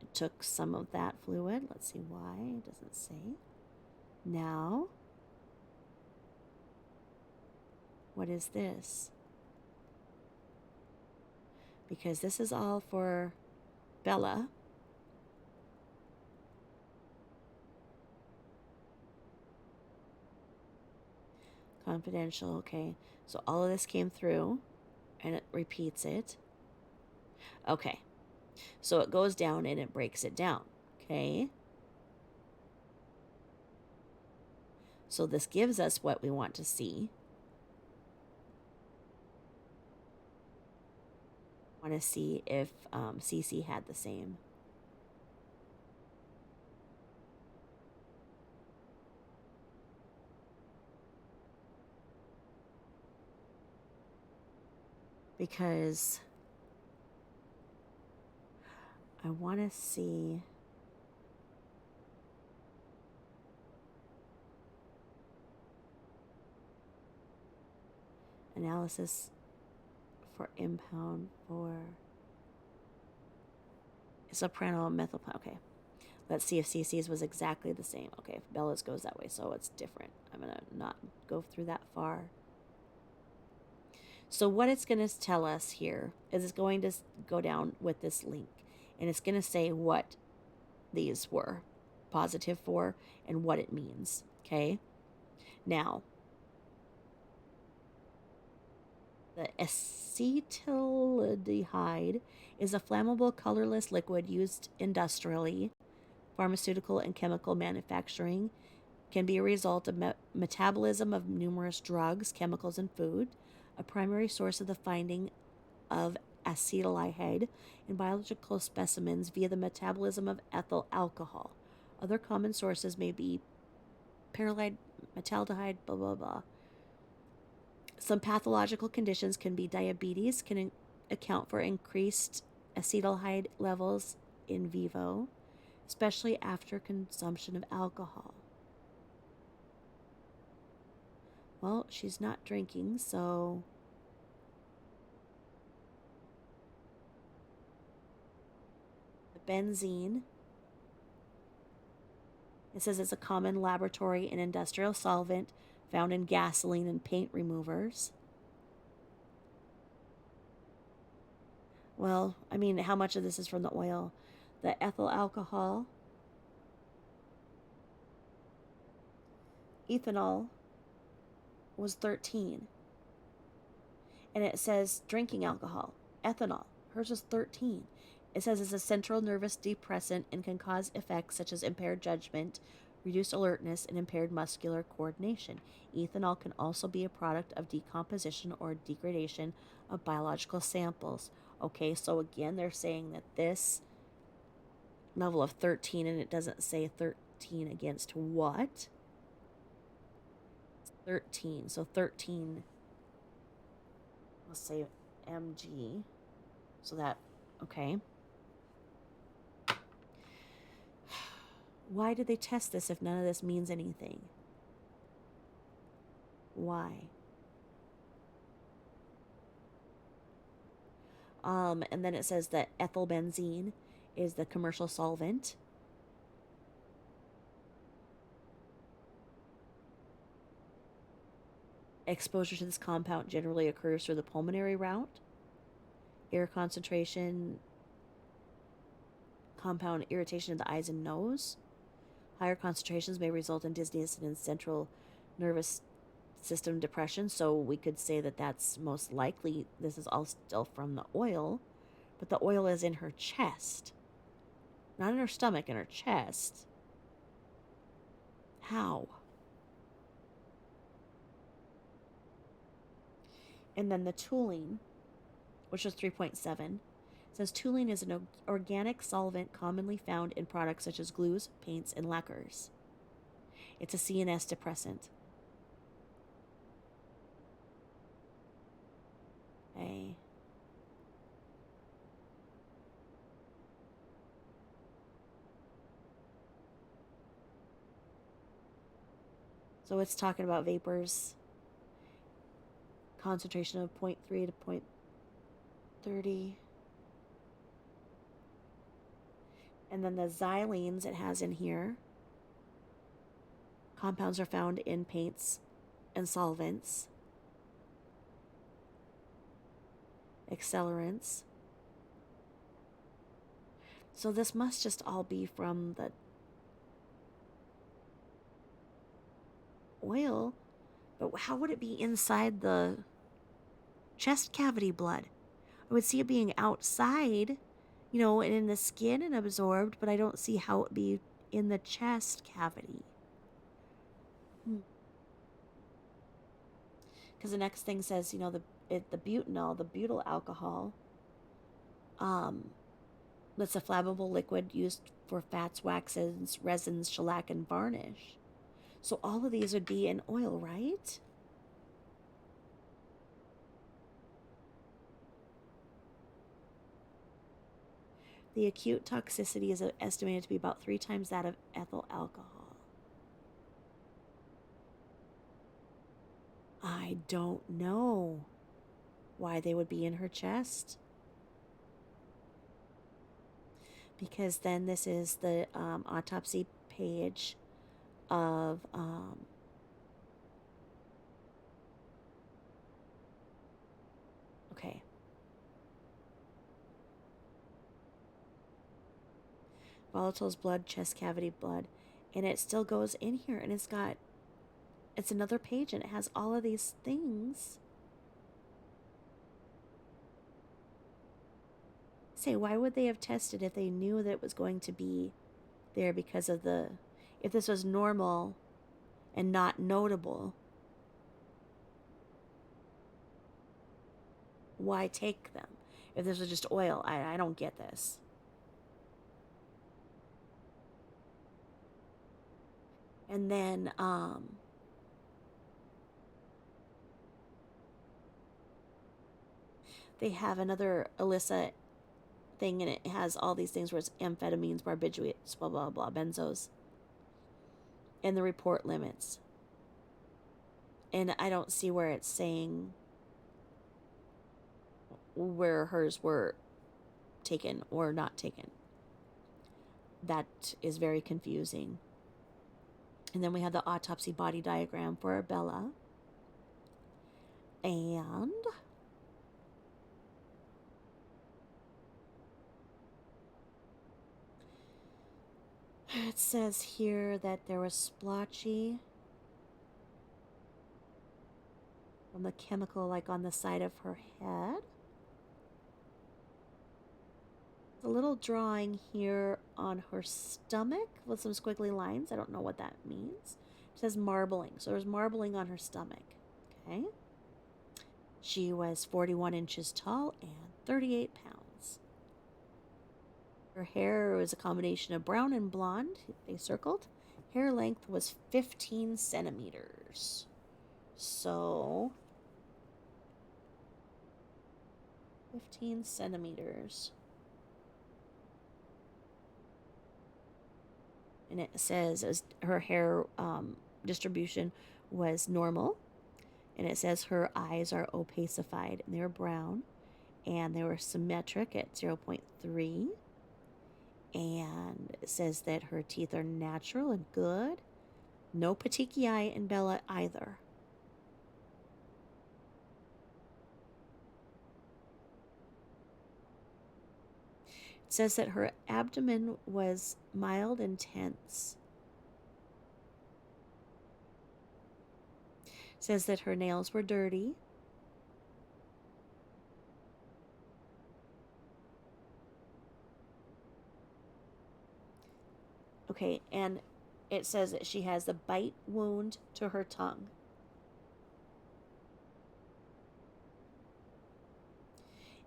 It took some of that fluid. Let's see why. It doesn't say. Now, what is this? Because this is all for Bella. Confidential, okay. So all of this came through, and it repeats it. Okay. So it goes down and it breaks it down, okay? So this gives us what we want to see. I want to see if CC had the same. Because I want to see analysis for impound for soprano methyl. Okay, let's see if CC's was exactly the same. Okay, if Bella's goes that way, so it's different. I'm gonna not go through that far. So what it's going to tell us here is it's going to go down with this link, and it's going to say what these were positive for and what it means. Okay. Now, the acetaldehyde is a flammable, colorless liquid used industrially, pharmaceutical, and chemical manufacturing. Can be a result of metabolism of numerous drugs, chemicals, and food. A primary source of the finding of acetaldehyde in biological specimens via the metabolism of ethyl alcohol. Other common sources may be perylide, metaldehyde, blah, blah, blah. Some pathological conditions can be diabetes, can account for increased acetaldehyde levels in vivo, especially after consumption of alcohol. Well, she's not drinking, so the benzene, it says it's a common laboratory and industrial solvent found in gasoline and paint removers. Well, I mean, how much of this is from the oil? The ethyl alcohol, ethanol was 13. And it says drinking alcohol, ethanol, Hers was 13. It says it's a central nervous depressant and can cause effects such as impaired judgment, reduced alertness, and impaired muscular coordination. Ethanol can also be a product of decomposition or degradation of biological samples. Okay, so again, they're saying that this level of 13, and it doesn't say 13 against what? 13. So 13, let's say mg. So that, okay. Why did they test this if none of this means anything? Why? And then it says that ethylbenzene is the commercial solvent. Exposure to this compound generally occurs through the pulmonary route. Air concentration, compound irritation of the eyes and nose. Higher concentrations may result in dizziness and in central nervous system depression. So we could say that that's most likely, this is all still from the oil, but the oil is in her chest. Not in her stomach, in her chest. How? And then the toluene, which was 3.7, says toluene is an organic solvent commonly found in products such as glues, paints, and lacquers. It's a CNS depressant. Okay. So it's talking about vapors. Concentration of 0.3 to 0.30. And then the xylenes it has in here. Compounds are found in paints and solvents. Accelerants. So this must just all be from the oil. But how would it be inside the chest cavity blood? I would see it being outside, and in the skin and absorbed, but I don't see how it be in the chest cavity. Because the next thing says, the butanol, the butyl alcohol, that's a flammable liquid used for fats, waxes, resins, shellac, and varnish. So all of these would be in oil, right? The acute toxicity is estimated to be about 3 times that of ethyl alcohol. I don't know why they would be in her chest. Because then this is the autopsy page of okay. Volatiles blood, chest cavity blood, and it still goes in here, and it's another page, and it has all of these things. Say, why would they have tested if they knew that it was going to be there because of if this was normal and not notable? Why take them? If this was just oil, I don't get this. And then they have another Alyssa thing, and it has all these things where it's amphetamines, barbiturates, blah blah blah, benzos, and the report limits. And I don't see where it's saying where hers were taken or not taken. That is very confusing. And then we have the autopsy body diagram for Bella. And it says here that there was splotchy from the chemical, like on the side of her head. a little drawing here on her stomach with some squiggly lines. I don't know what that means. It says marbling. So there's marbling on her stomach. Okay. She was 41 inches tall and 38 pounds. Her hair was a combination of brown and blonde. They circled. Hair length was 15 centimeters. So 15 centimeters. And it says her hair distribution was normal. And it says her eyes are opacified and they're brown. And they were symmetric at 0.3. And it says that her teeth are natural and good. No petechiae in Bella either. It says that her abdomen was mild and tense. It says that her nails were dirty. Okay, and it says that she has a bite wound to her tongue.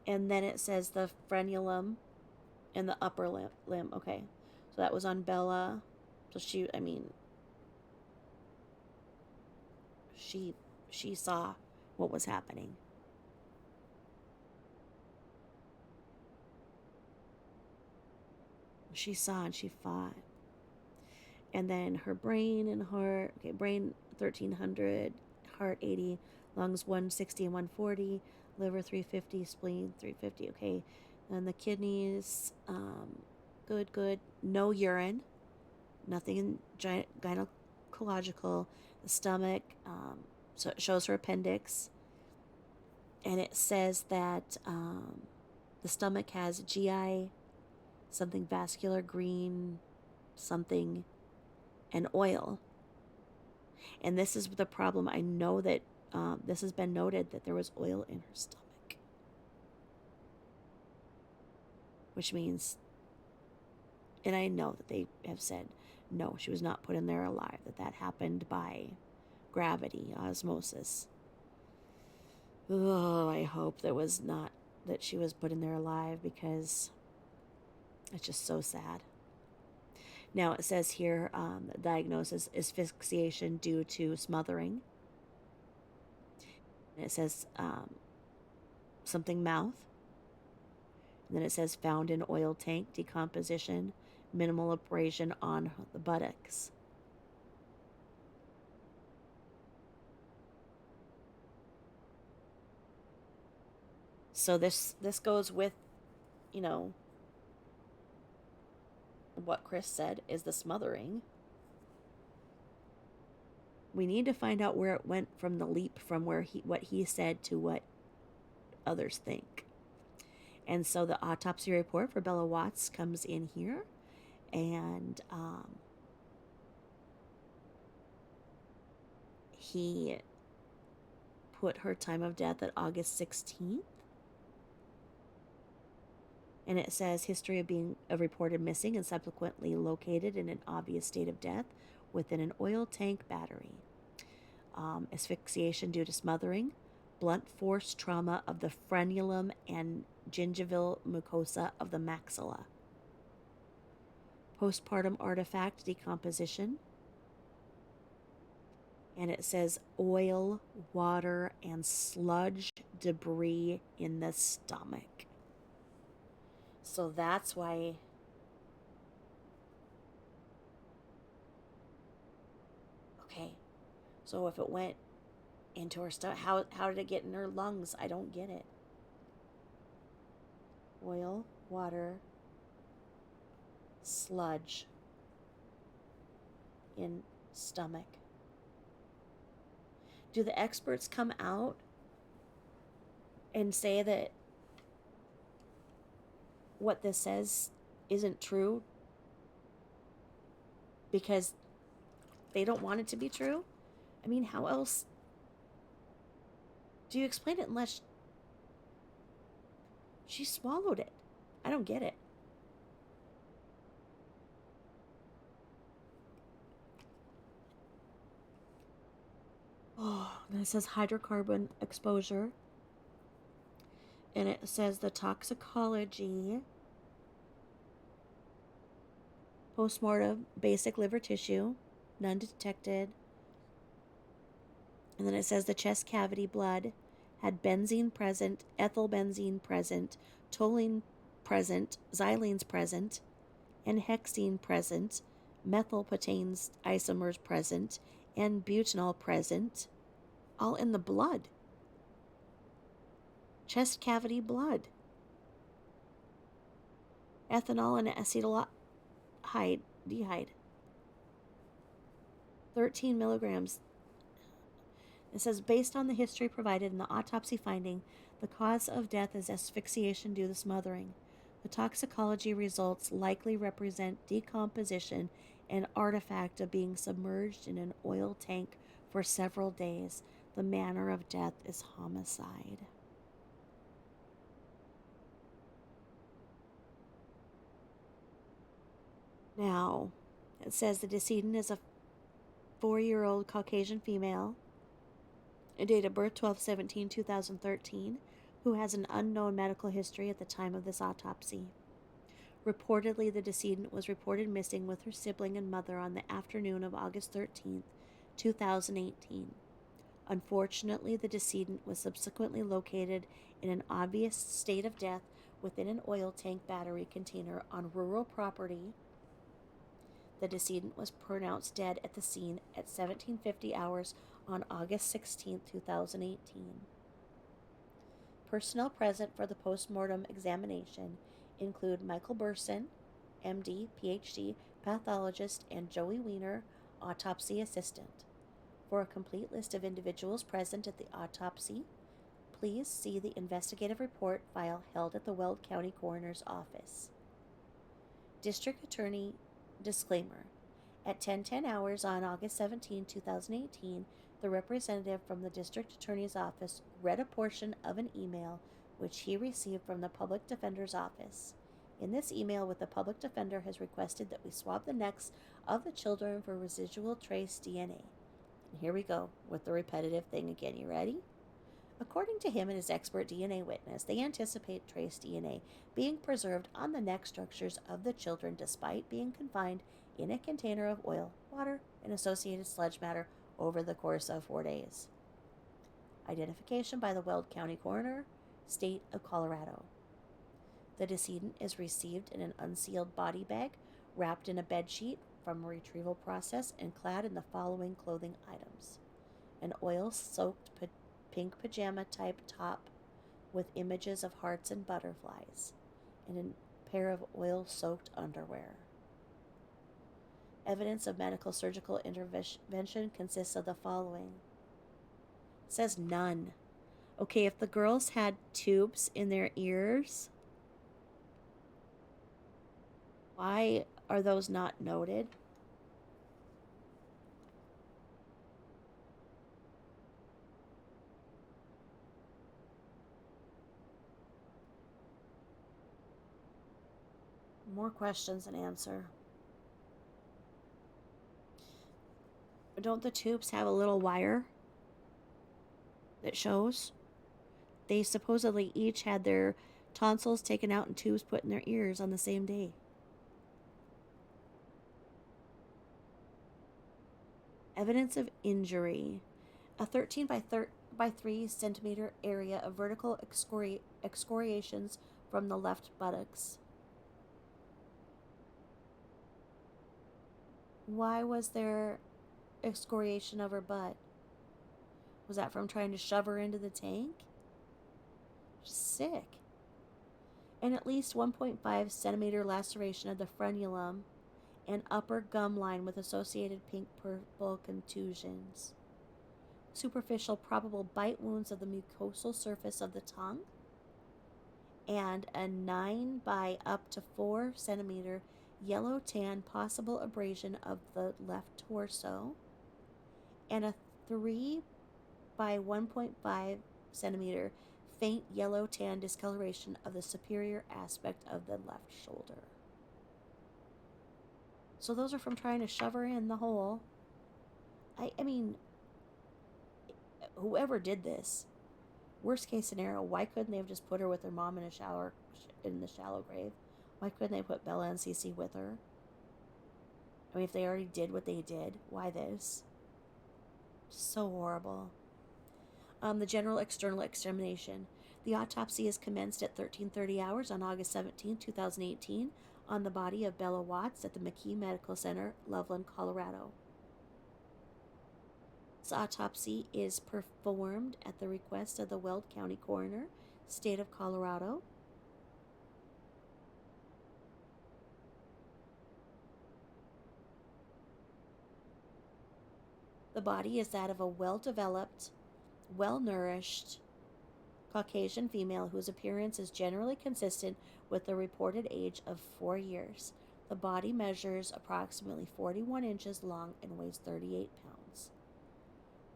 And then it says the frenulum and the upper limb. Okay, so that was on Bella. So she saw what was happening. She saw and she fought. And then her brain and heart. Okay, brain 1300, heart 80, lungs 160 and 140, liver 350, spleen 350. Okay, and the kidneys, good. No urine, nothing in gynecological. The stomach, so it shows her appendix, and it says that the stomach has GI, something vascular, green, something, and oil. And this is the problem. I know that this has been noted that there was oil in her stomach, which means, and I know that they have said no, she was not put in there alive, that happened by gravity, osmosis. Oh, I hope that she was put in there alive, because it's just so sad. Now it says here, the diagnosis is asphyxiation due to smothering. And it says something mouth. And then it says found in oil tank, decomposition, minimal abrasion on the buttocks. So this goes with, what Chris said is the smothering. We need to find out where it went from the leap from what he said to what others think. And so the autopsy report for Bella Watts comes in here, and he put her time of death at August 16th. And it says history of reported missing and subsequently located in an obvious state of death within an oil tank battery. Asphyxiation due to smothering, blunt force trauma of the frenulum and gingival mucosa of the maxilla. Postpartum artifact decomposition. And it says oil, water, and sludge debris in the stomach. So that's why okay. So if it went into her stomach, how did it get in her lungs? I don't get it. Oil, water, sludge in stomach. Do the experts come out and say that what this says isn't true because they don't want it to be true? I mean, how else do you explain it unless she swallowed it? I don't get it. Oh, and it says hydrocarbon exposure. And it says the toxicology, postmortem, basic liver tissue, none detected. And then it says the chest cavity blood had benzene present, ethylbenzene present, toluene present, xylenes present, and hexene present, methylpentanes isomers present, and butanol present, all in the blood. Chest cavity blood. Ethanol and acetaldehyde. 13 milligrams. It says, based on the history provided in the autopsy finding, the cause of death is asphyxiation due to smothering. The toxicology results likely represent decomposition and artifact of being submerged in an oil tank for several days. The manner of death is homicide. Now, it says the decedent is a 4-year-old Caucasian female, date of birth 12/17/2013, who has an unknown medical history at the time of this autopsy. Reportedly, the decedent was reported missing with her sibling and mother on the afternoon of August 13th, 2018. Unfortunately, the decedent was subsequently located in an obvious state of death within an oil tank battery container on rural property. The decedent was pronounced dead at the scene at 1750 hours on August 16, 2018. Personnel present for the postmortem examination include Michael Burson, MD, PhD, pathologist, and Joey Weiner, autopsy assistant. For a complete list of individuals present at the autopsy, please see the investigative report file held at the Weld County Coroner's Office. District Attorney disclaimer. At 10:10 hours on August 17, 2018, the representative from the District Attorney's Office read a portion of an email which he received from the Public Defender's Office. In this email, the Public Defender has requested that we swab the necks of the children for residual trace DNA. And here we go with the repetitive thing again. You ready? According to him and his expert DNA witness, they anticipate trace DNA being preserved on the neck structures of the children despite being confined in a container of oil, water, and associated sludge matter over the course of 4 days. Identification by the Weld County Coroner, State of Colorado. The decedent is received in an unsealed body bag, wrapped in a bed sheet from a retrieval process, and clad in the following clothing items: an oil-soaked pink pajama type top with images of hearts and butterflies, and a pair of oil-soaked underwear. Evidence of medical surgical intervention consists of the following. It says none. Okay, if the girls had tubes in their ears, why are those not noted? More questions than answer. Don't the tubes have a little wire that shows? They supposedly each had their tonsils taken out and tubes put in their ears on the same day. Evidence of injury. A 13 by 3 centimeter area of vertical excoriations from the left buttocks. Why was there excoriation of her butt? Was that from trying to shove her into the tank? Just sick. And at least 1.5 centimeter laceration of the frenulum and upper gum line with associated pink-purple contusions. Superficial probable bite wounds of the mucosal surface of the tongue. And a 9 by up to 4 centimeter yellow tan possible abrasion of the left torso. And a 3 by 1.5 centimeter faint yellow tan discoloration of the superior aspect of the left shoulder. So those are from trying to shove her in the hole. I mean, whoever did this, worst case scenario, why couldn't they have just put her with her mom in the shallow grave? Why couldn't they put Bella and Cece with her? I mean, if they already did what they did, why this? So horrible. The general external examination. The autopsy is commenced at 13:30 hours on August 17, 2018, on the body of Bella Watts at the McKee Medical Center, Loveland, Colorado. This autopsy is performed at the request of the Weld County Coroner, State of Colorado. The body is that of a well-developed, well-nourished Caucasian female whose appearance is generally consistent with the reported age of 4 years. The body measures approximately 41 inches long and weighs 38 pounds.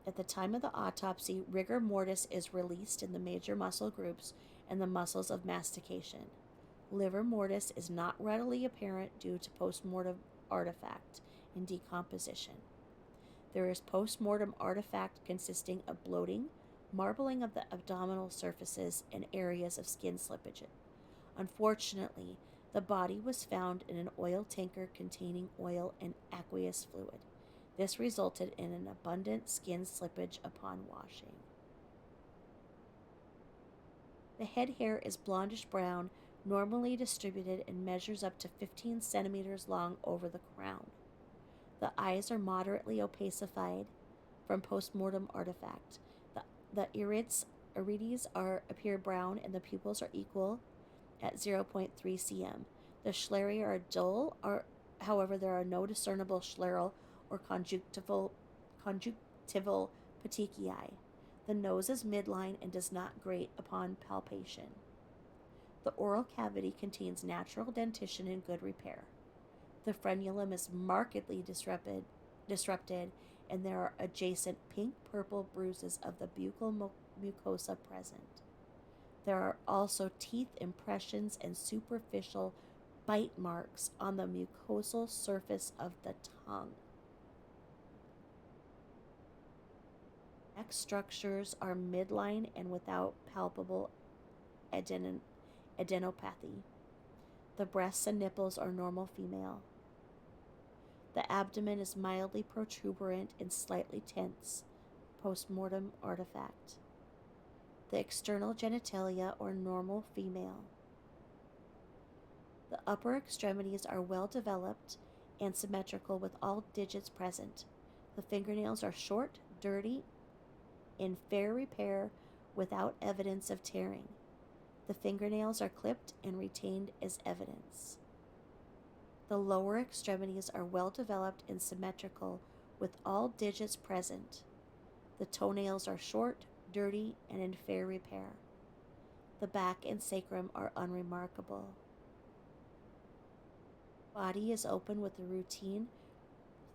At the time of the autopsy, rigor mortis is released in the major muscle groups and the muscles of mastication. Livor mortis is not readily apparent due to postmortem artifact and decomposition. There is postmortem artifact consisting of bloating, marbling of the abdominal surfaces, and areas of skin slippage. Unfortunately, the body was found in an oil tanker containing oil and aqueous fluid. This resulted in an abundant skin slippage upon washing. The head hair is blondish brown, normally distributed, and measures up to 15 centimeters long over the crown. The eyes are moderately opacified from postmortem artifact. The irides appear brown, and the pupils are equal at 0.3 cm. The sclerae are dull, however, there are no discernible scleral or conjunctival petechiae. The nose is midline and does not grate upon palpation. The oral cavity contains natural dentition in good repair. The frenulum is markedly disrupted, and there are adjacent pink-purple bruises of the buccal mucosa present. There are also teeth impressions and superficial bite marks on the mucosal surface of the tongue. Neck structures are midline and without palpable adenopathy. The breasts and nipples are normal female. The abdomen is mildly protuberant and slightly tense, postmortem artifact. The external genitalia are normal female. The upper extremities are well developed and symmetrical with all digits present. The fingernails are short, dirty, in fair repair without evidence of tearing. The fingernails are clipped and retained as evidence. The lower extremities are well developed and symmetrical with all digits present. The toenails are short, dirty, and in fair repair. The back and sacrum are unremarkable. Body is open with a routine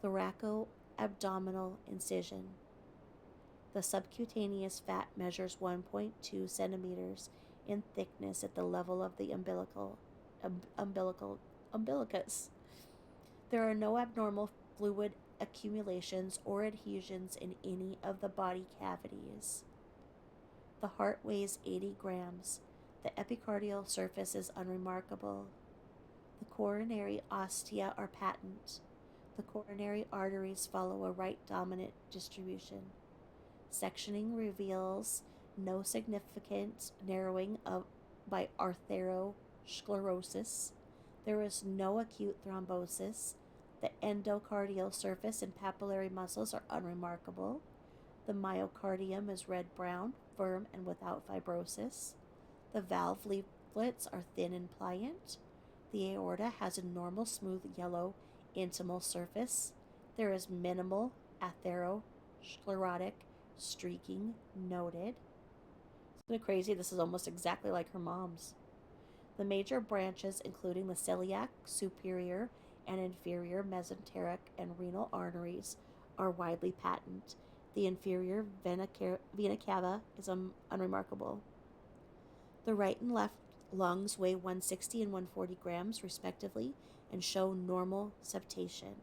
thoraco-abdominal incision. The subcutaneous fat measures 1.2 centimeters in thickness at the level of the umbilicus. There are no abnormal fluid accumulations or adhesions in any of the body cavities. The heart weighs 80 grams. The epicardial surface is unremarkable. The coronary ostia are patent. The coronary arteries follow a right dominant distribution. Sectioning reveals no significant narrowing by arteriosclerosis. There is no acute thrombosis. The endocardial surface and papillary muscles are unremarkable. The myocardium is red-brown, firm, and without fibrosis. The valve leaflets are thin and pliant. The aorta has a normal smooth yellow intimal surface. There is minimal atherosclerotic streaking noted. Isn't it crazy? This is almost exactly like her mom's. The major branches, including the celiac, superior, and inferior mesenteric and renal arteries, are widely patent. The inferior vena cava is unremarkable. The right and left lungs weigh 160 and 140 grams, respectively, and show normal septation.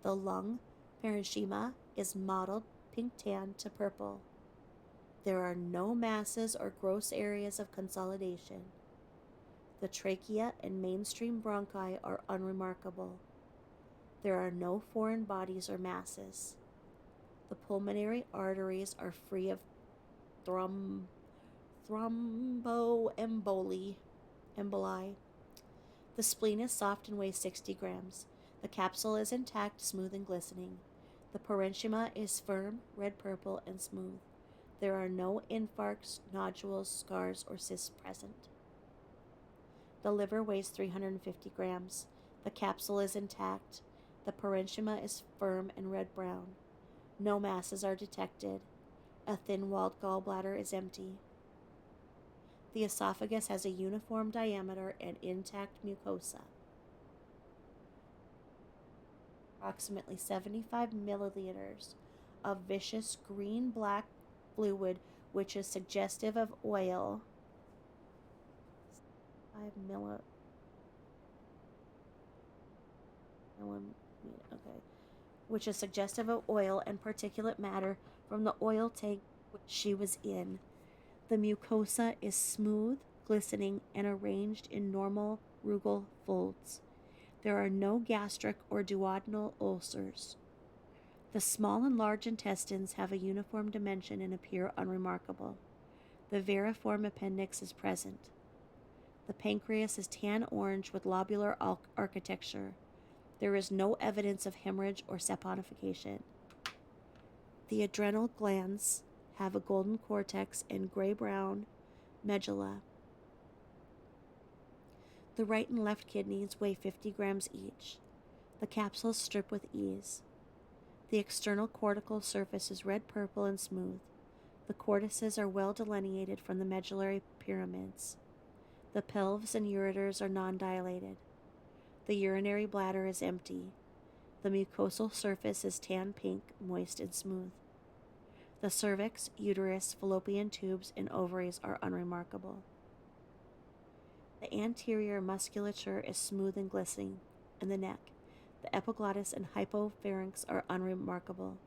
The lung parenchyma is mottled pink tan to purple. There are no masses or gross areas of consolidation. The trachea and mainstream bronchi are unremarkable. There are no foreign bodies or masses. The pulmonary arteries are free of thromboemboli. The spleen is soft and weighs 60 grams. The capsule is intact, smooth, and glistening. The parenchyma is firm, red-purple, and smooth. There are no infarcts, nodules, scars, or cysts present. The liver weighs 350 grams. The capsule is intact. The parenchyma is firm and red-brown. No masses are detected. A thin-walled gallbladder is empty. The esophagus has a uniform diameter and intact mucosa. Approximately 75 milliliters of viscous green-black fluid, which is suggestive of oil. 5 which is suggestive of oil and particulate matter from the oil tank which she was in. The mucosa is smooth, glistening, and arranged in normal rugal folds. There are no gastric or duodenal ulcers. The small and large intestines have a uniform dimension and appear unremarkable. The variform appendix is present. The pancreas is tan orange with lobular architecture. There is no evidence of hemorrhage or saponification. The adrenal glands have a golden cortex and gray-brown medulla. The right and left kidneys weigh 50 grams each. The capsules strip with ease. The external cortical surface is red-purple and smooth. The cortices are well delineated from the medullary pyramids. The pelvis and ureters are non-dilated. The urinary bladder is empty. The mucosal surface is tan pink, moist, and smooth. The cervix, uterus, fallopian tubes, and ovaries are unremarkable. The anterior musculature is smooth and glistening, and the neck, the epiglottis, and hypopharynx are unremarkable.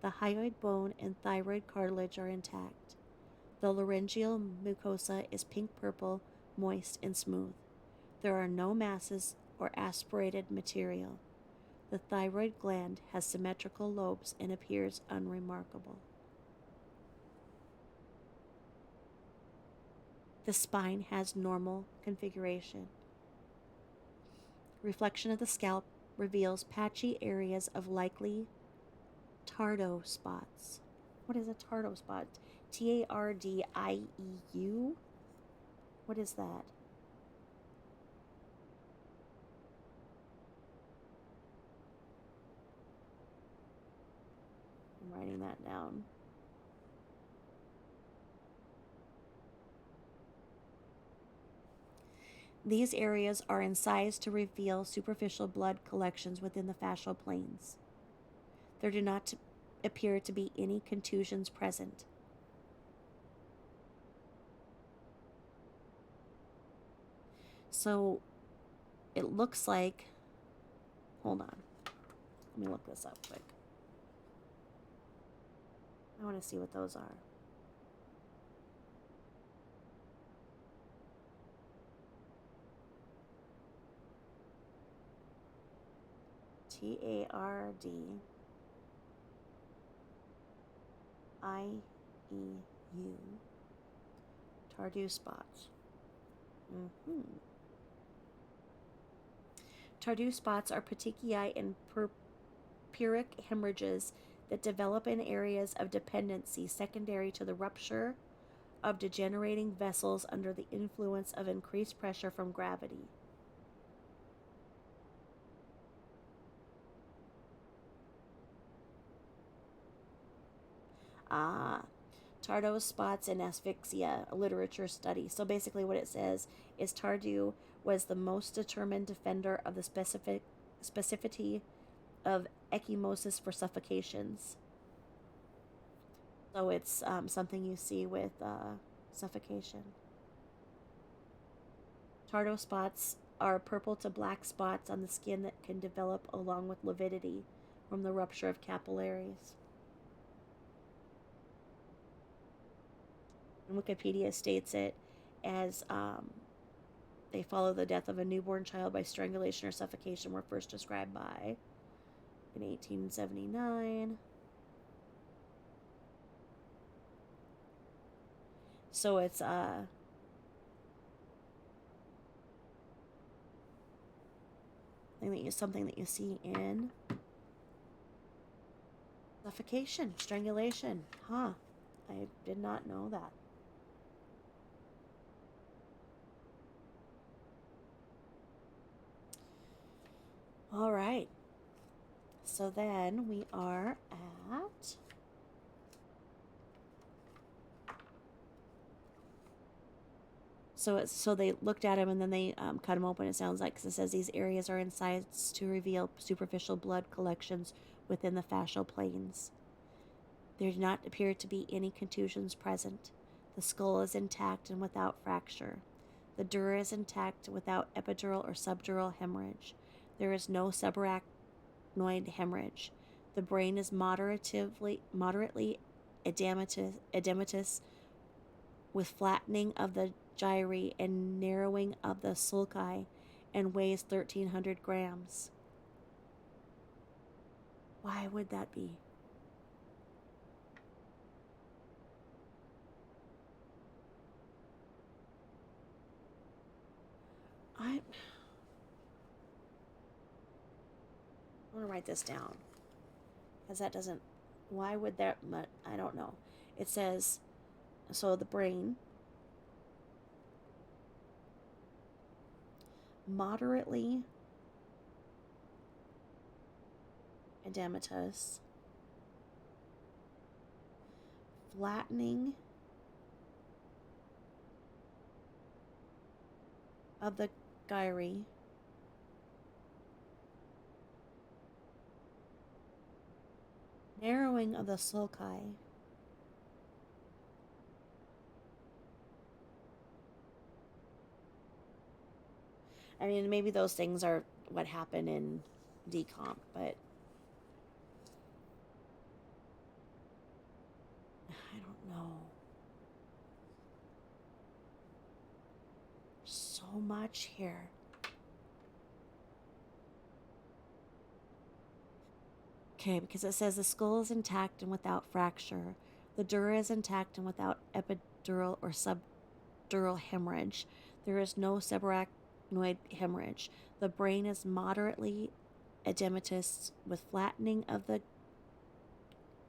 The hyoid bone and thyroid cartilage are intact. The laryngeal mucosa is pink-purple, moist, and smooth. There are no masses or aspirated material. The thyroid gland has symmetrical lobes and appears unremarkable. The spine has normal configuration. Reflection of the scalp reveals patchy areas of likely tardo spots. What is a tardo spot? Tardieu? What is that? I'm writing that down. These areas are incised to reveal superficial blood collections within the fascial planes. There do not appear to be any contusions present. So it looks like, hold on, let me look this up quick. I want to see what those are. Tardieu. Tardieu spots. Tardieu spots are petechiae and pyrrhic hemorrhages that develop in areas of dependency secondary to the rupture of degenerating vessels under the influence of increased pressure from gravity. Tardieu spots and asphyxia, a literature study. So basically what it says is Tardieu was the most determined defender of the specificity of ecchymosis for suffocations. So it's something you see with suffocation. Tardieu spots are purple to black spots on the skin that can develop along with lividity from the rupture of capillaries. And Wikipedia states it as they follow the death of a newborn child by strangulation or suffocation, were first described by in 1879. So it's something that you see in suffocation, strangulation. Huh. I did not know that. All right. So then we are at so they looked at him and then they cut him open. It sounds like, 'cause it says these areas are incised to reveal superficial blood collections within the fascial planes. There do not appear to be any contusions present. The skull is intact and without fracture. The dura is intact without epidural or subdural hemorrhage. There is no subarachnoid hemorrhage. The brain is moderately edematous with flattening of the gyri and narrowing of the sulci, and weighs 1,300 grams. Why would that be? I want to write this down because that doesn't. Why would that? I don't know. It says, so the brain moderately edematous, flattening of the gyri, narrowing of the sulci, I mean, maybe those things are what happened in decomp, but I don't know. So much here. Okay, because it says the skull is intact and without fracture. The dura is intact and without epidural or subdural hemorrhage. There is no subarachnoid hemorrhage. The brain is moderately edematous with flattening of the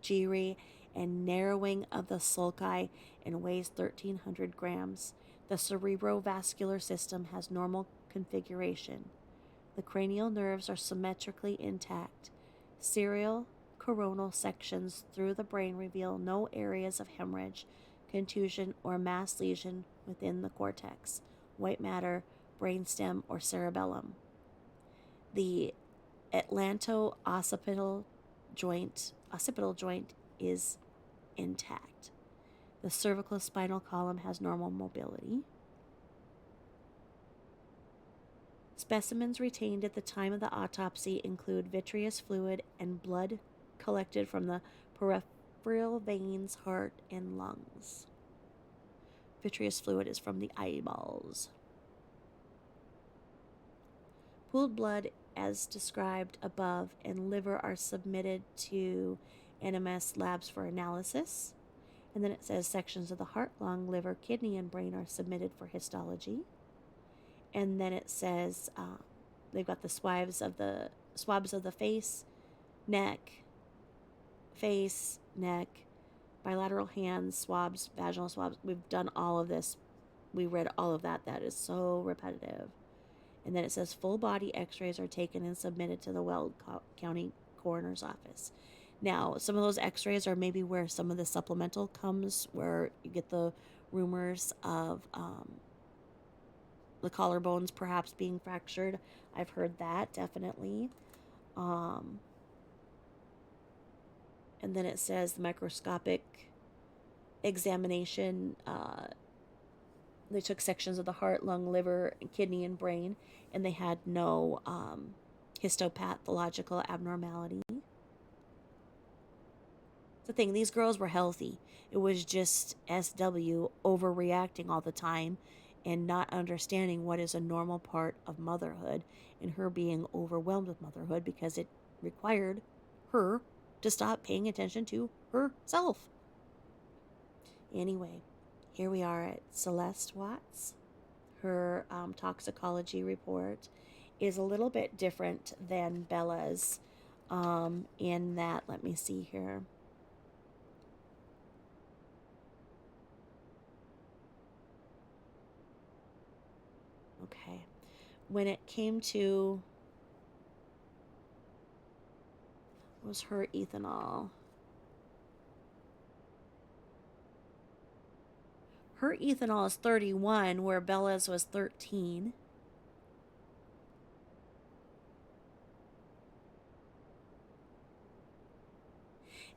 gyri and narrowing of the sulci, and weighs 1,300 grams. The cerebrovascular system has normal configuration. The cranial nerves are symmetrically intact. Serial coronal sections through the brain reveal no areas of hemorrhage, contusion, or mass lesion within the cortex, white matter, brainstem, or cerebellum. The atlanto-occipital joint is intact. The cervical spinal column has normal mobility. Specimens retained at the time of the autopsy include vitreous fluid and blood collected from the peripheral veins, heart, and lungs. Vitreous fluid is from the eyeballs. Pooled blood, as described above, and liver are submitted to NMS labs for analysis. And then it says sections of the heart, lung, liver, kidney, and brain are submitted for histology. And then it says they've got the swabs of the face, neck, bilateral hands swabs, vaginal swabs. We've done all of this. We read all of that. That is so repetitive. And then it says full body x-rays are taken and submitted to the Weld County Coroner's Office. Now, some of those x-rays are maybe where some of the supplemental comes, where you get the rumors of the collarbones perhaps being fractured. I've heard that, definitely. And then it says the microscopic examination. They took sections of the heart, lung, liver, kidney, and brain, and they had no histopathological abnormality. The thing, these girls were healthy. It was just SW overreacting all the time and not understanding what is a normal part of motherhood, and her being overwhelmed with motherhood because it required her to stop paying attention to herself. Anyway, here we are at Celeste Watts. Her toxicology report is a little bit different than Bella's, in that, let me see here. Okay. When it came to, was her ethanol? Her ethanol is 31, where Bella's was 13.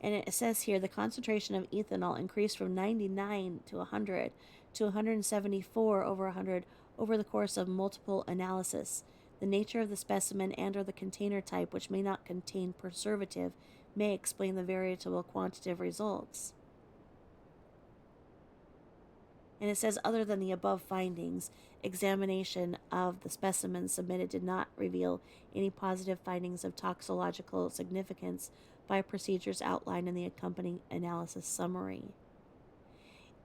And it says here the concentration of ethanol increased from 99 to 100 to 174 over 100 over the course of multiple analysis. The nature of the specimen and or the container type, which may not contain preservative, may explain the variable quantitative results. And it says, other than the above findings, examination of the specimens submitted did not reveal any positive findings of toxicological significance by procedures outlined in the accompanying analysis summary.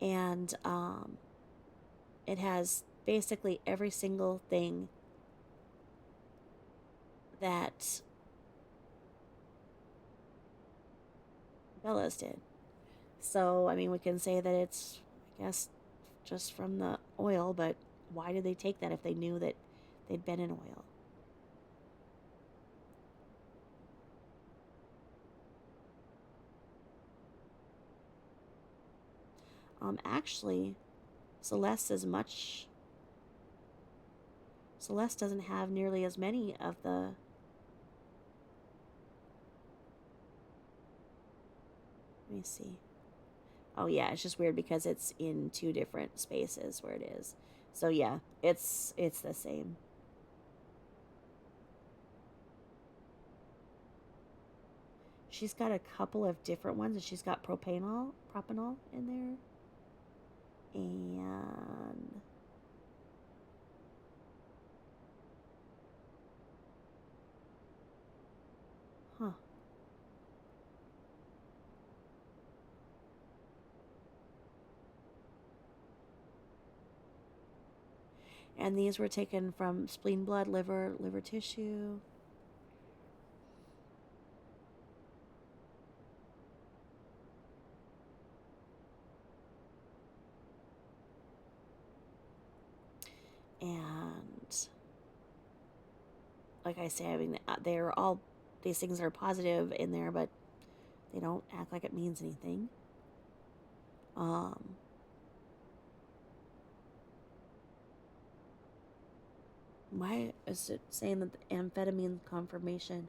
And it has basically every single thing that Bella's did. So, I mean, we can say that it's, I guess, just from the oil, but why did they take that if they knew that they'd been in oil? Actually, Celeste doesn't have nearly as many of the, let me see. Oh yeah, it's just weird because it's in two different spaces where it is. So yeah, it's the same. She's got a couple of different ones, and she's got propanol in there. And huh. And these were taken from spleen, blood, liver tissue. And like I say, I mean, they're all, these things are positive in there, but they don't act like it means anything. Why is it saying that the amphetamine confirmation?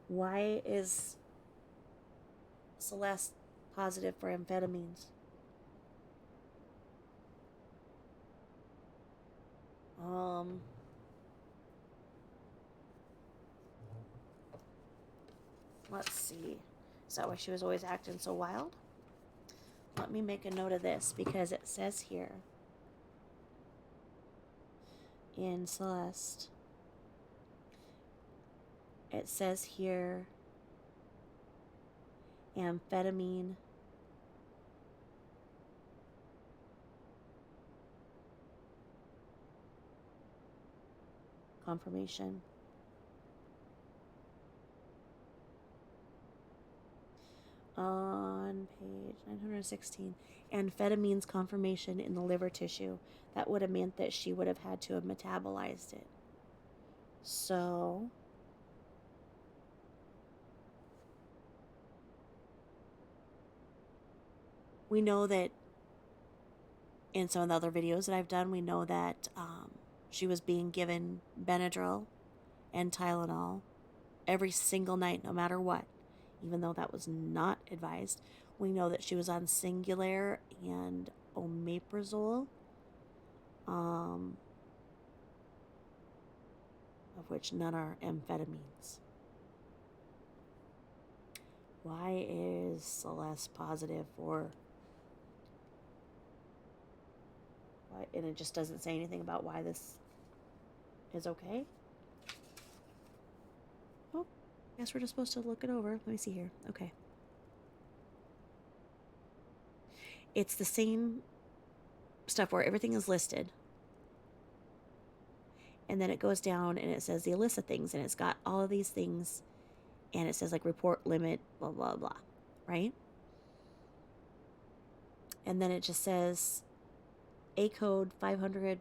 Why is Celeste positive for amphetamines? Let's see. Is that why she was always acting so wild? Let me make a note of this, because it says here in Celeste, it says here amphetamine confirmation. On page 916, amphetamine's confirmation in the liver tissue. That would have meant that she would have had to have metabolized it. So we know that in some of the other videos that I've done, we know that she was being given Benadryl and Tylenol every single night, no matter what, even though that was not advised. We know that she was on Singulair and omeprazole, of which none are amphetamines. Why is Celeste positive for... What? And it just doesn't say anything about why this is okay? Oh, guess we're just supposed to look it over. Let me see here. Okay. It's the same stuff where everything is listed. And then it goes down and it says the illicit things, and it's got all of these things, and it says like report limit, blah, blah, blah, right? And then it just says A code 500-1021,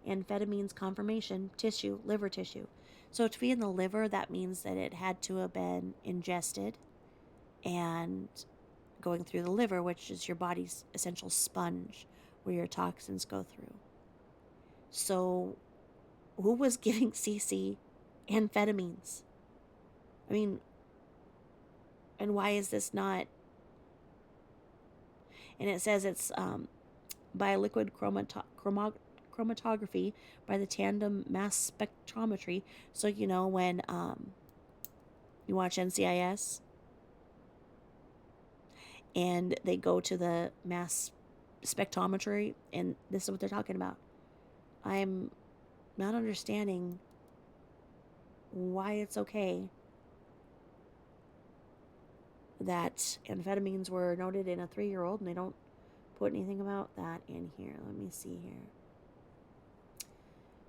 amphetamines confirmation, tissue, liver tissue. So to be in the liver, that means that it had to have been ingested and going through the liver, which is your body's essential sponge where your toxins go through. So who was giving Cece amphetamines? I mean, and why is this not... And it says it's by liquid chromatography by the tandem mass spectrometry. So, you know, when you watch NCIS and they go to the mass spectrometry, and this is what they're talking about. I'm not understanding why it's okay that amphetamines were noted in a 3-year-old, and they don't put anything about that in here. Let me see here.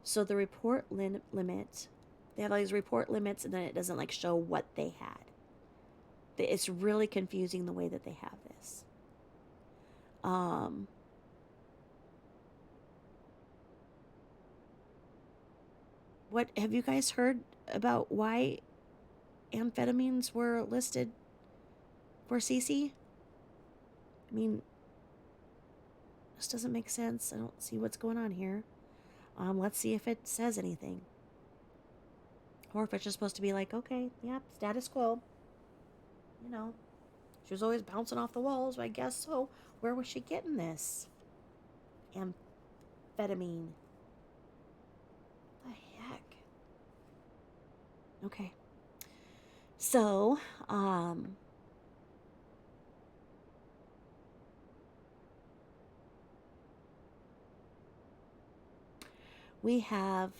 So the report limit, they have all these report limits, and then it doesn't like show what they had. It's really confusing the way that they have this. What have you guys heard about why amphetamines were listed for Cece? I mean, this doesn't make sense. I don't see what's going on here. Let's see if it says anything. Or if it's just supposed to be like, okay, yeah, status quo. You know, she was always bouncing off the walls, I guess so. Where was she getting this? Amphetamine. The heck? Okay. So, we have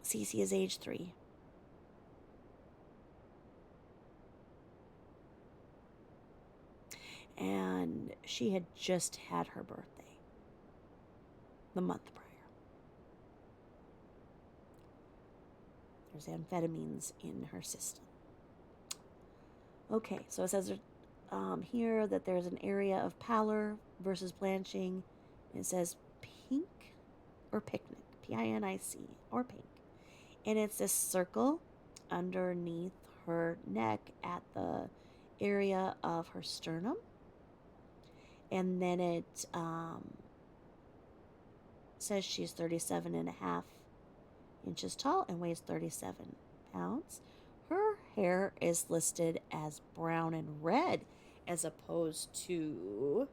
Cece is age 3. And she had just had her birthday the month prior. There's amphetamines in her system. Okay, so it says here that there's an area of pallor versus blanching. It says pink or picnic, P-I-N-I-C, or pink. And it's this circle underneath her neck at the area of her sternum. And then it says she's 37.5 inches tall and weighs 37 pounds. Her hair is listed as brown and red as opposed to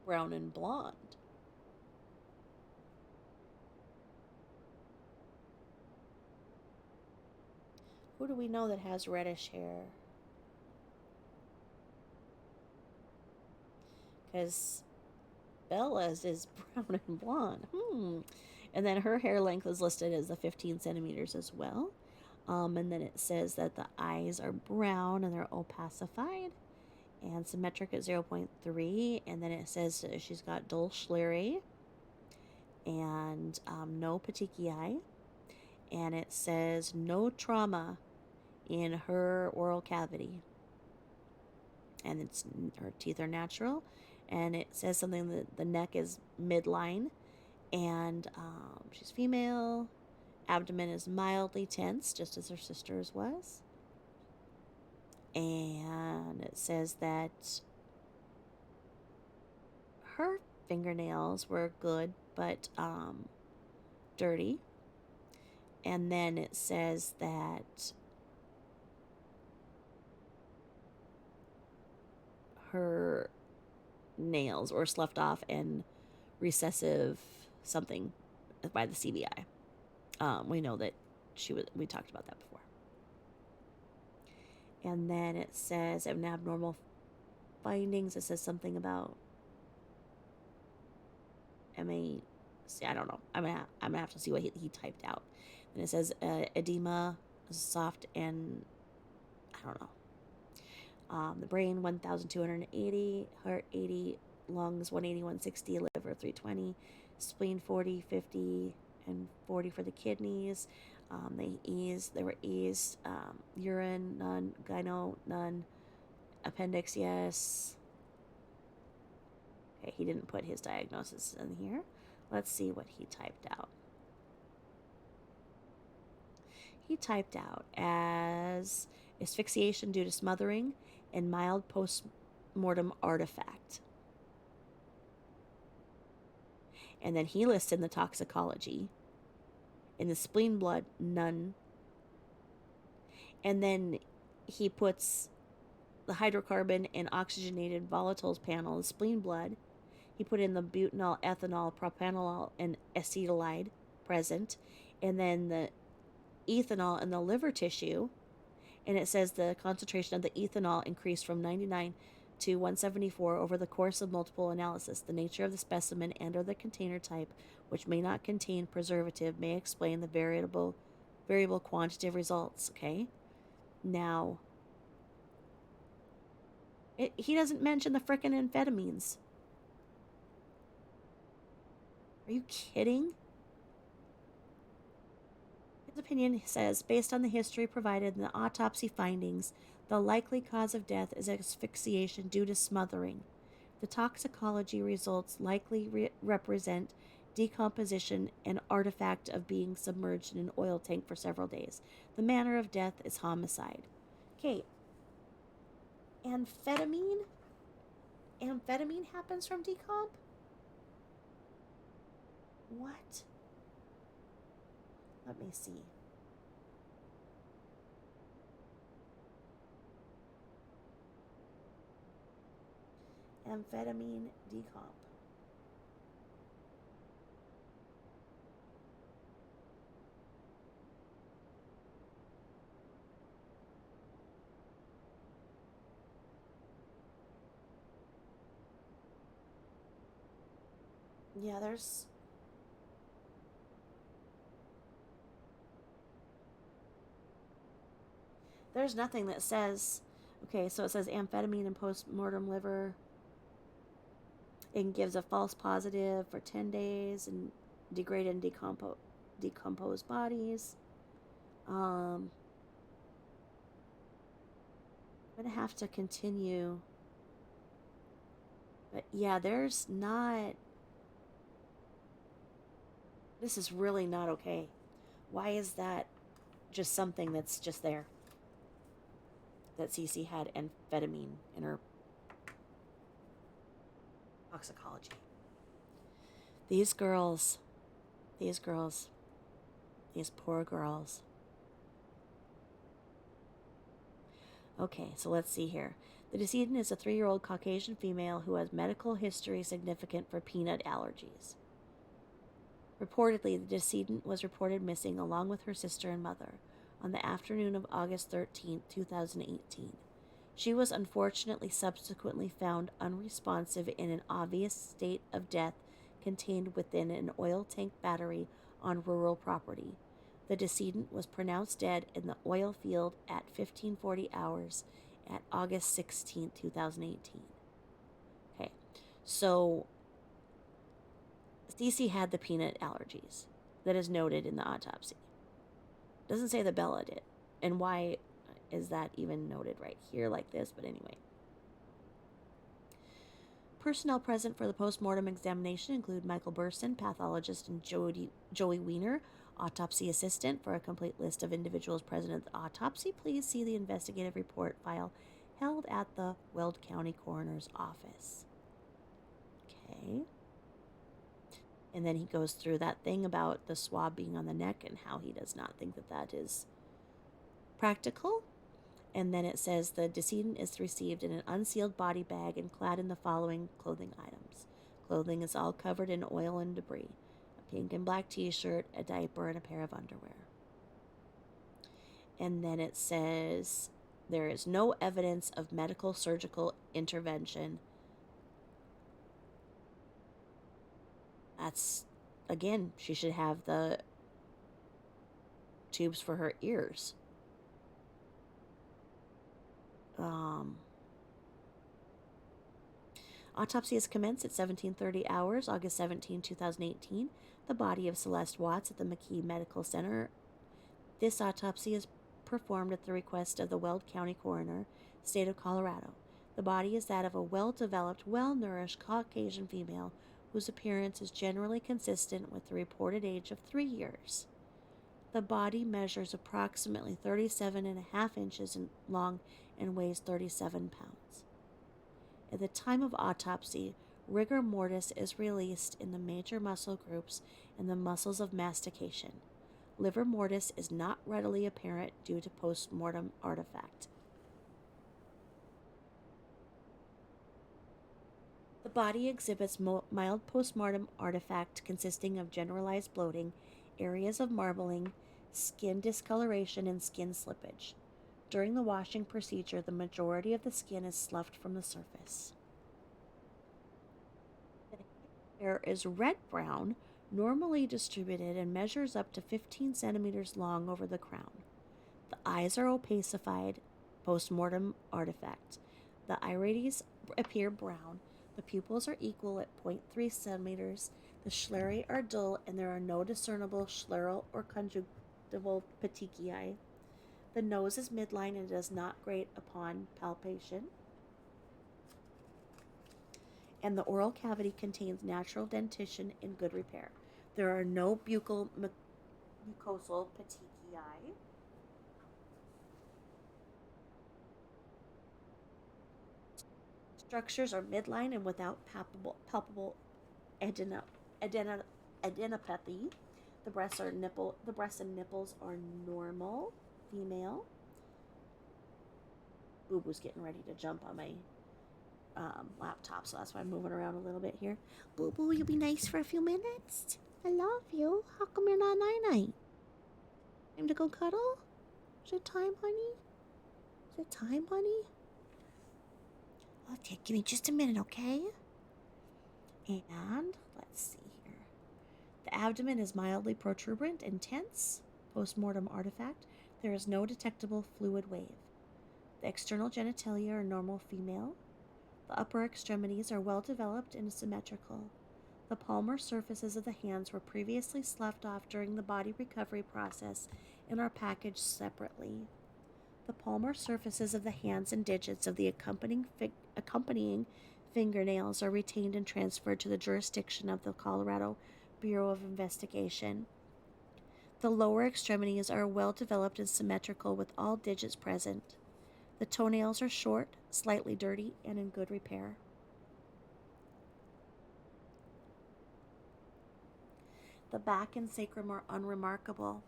brown and blonde. Who do we know that has reddish hair? Because Bella's is brown and blonde. And then her hair length is listed as the 15 centimeters as well. And then it says that the eyes are brown and they're opacified and symmetric at 0.3. And then it says she's got dull sclerai and no petechiae. And it says no trauma in her oral cavity. And her teeth are natural. And it says something that the neck is midline. And she's female. Abdomen is mildly tense, just as her sister's was. And it says that her fingernails were good, but dirty. And then it says that her nails were sloughed off and recessive something by the CBI. We know that we talked about that before. And then it says an abnormal findings. It says something about I don't know. I'm gonna have to see what he typed out. And it says edema, soft, and I don't know. The brain 1,280, heart 80, lungs 180, 160, liver 320, spleen 40, 50, and 40 for the kidneys. They were eased. Urine none, gyno none, appendix yes. Okay, he didn't put his diagnosis in here. Let's see what he typed out. He typed out as asphyxiation due to smothering and mild post-mortem artifact. And then he lists in the toxicology. In the spleen blood, none. And then he puts the hydrocarbon and oxygenated volatiles panel in spleen blood. He put in the butanol, ethanol, propanol, and acetylide present. And then the ethanol in the liver tissue. And it says the concentration of the ethanol increased from 99 to 174 over the course of multiple analysis. The nature of the specimen and or the container type, which may not contain preservative, may explain the variable quantitative results. Okay? Now, he doesn't mention the frickin' amphetamines. Are you kidding? His opinion says, based on the history provided in the autopsy findings, the likely cause of death is asphyxiation due to smothering. The toxicology results likely represent decomposition and artifact of being submerged in an oil tank for several days. The manner of death is homicide. Okay. Amphetamine? Amphetamine happens from decomp? What? Let me see. Amphetamine decomp. Yeah, there's nothing that says, okay, so it says amphetamine in post-mortem liver. It gives a false positive for 10 days and degrade and decompose bodies. I'm going to have to continue. But yeah, there's not... This is really not okay. Why is that just something that's just there? That Cece had amphetamine in her toxicology. These girls, these poor girls. Okay, so let's see here. The decedent is a 3-year-old Caucasian female who has medical history significant for peanut allergies. Reportedly, the decedent was reported missing along with her sister and mother on the afternoon of August 13, 2018. She was unfortunately subsequently found unresponsive in an obvious state of death contained within an oil tank battery on rural property. The decedent was pronounced dead in the oil field at 1540 hours at August 16, 2018. Okay, so Cece had the peanut allergies that is noted in the autopsy. Doesn't say that Bella did. And why is that even noted right here like this? But anyway. Personnel present for the post-mortem examination include Michael Burson, pathologist, and Joey Weiner, autopsy assistant. For a complete list of individuals present at the autopsy, please see the investigative report file held at the Weld County Coroner's Office. Okay. And then he goes through that thing about the swab being on the neck and how he does not think that that is practical. And then it says the decedent is received in an unsealed body bag and clad in the following clothing items. Clothing is all covered in oil and debris. A pink and black t-shirt, a diaper, and a pair of underwear. And then it says there is no evidence of medical surgical intervention. That's, again, she should have the tubes for her ears. Um, Autopsy is commenced at 17:30 hours, August 17, 2018. The body of Celeste Watts at the McKee Medical Center. This autopsy is performed at the request of the Weld County Coroner, State of Colorado. The body is that of a well-developed, well-nourished Caucasian female whose appearance is generally consistent with the reported age of 3 years. The body measures approximately 37.5 inches long and weighs 37 pounds. At the time of autopsy, rigor mortis is released in the major muscle groups and the muscles of mastication. Livor mortis is not readily apparent due to post-mortem artifact. The body exhibits mild post-mortem artifact consisting of generalized bloating, areas of marbling, skin discoloration, and skin slippage. During the washing procedure, the majority of the skin is sloughed from the surface. The hair is red-brown, normally distributed, and measures up to 15 centimeters long over the crown. The eyes are opacified, post-mortem artifact. The irides appear brown. The pupils are equal at 0.3 centimeters. The sclerae are dull, and there are no discernible scleral or conjunctival petechiae. The nose is midline and does not grate upon palpation. And the oral cavity contains natural dentition in good repair. There are no buccal mucosal petechiae. Structures are midline and without palpable adenopathy. The breasts and nipples are normal, female. Boo Boo's getting ready to jump on my laptop, so that's why I'm moving around a little bit here. Boo Boo, you'll be nice for a few minutes. I love you. How come you're not night-night? Time to go cuddle? Is it time, honey? Is it time, honey? Okay, give me just a minute, okay? And let's see here. The abdomen is mildly protuberant and tense. Post-mortem artifact. There is no detectable fluid wave. The external genitalia are normal female. The upper extremities are well developed and symmetrical. The palmar surfaces of the hands were previously sloughed off during the body recovery process and are packaged separately. The palmar surfaces of the hands and digits of the accompanying fingernails are retained and transferred to the jurisdiction of the Colorado Bureau of Investigation. The lower extremities are well developed and symmetrical with all digits present. The toenails are short, slightly dirty, and in good repair. The back and sacrum are unremarkable.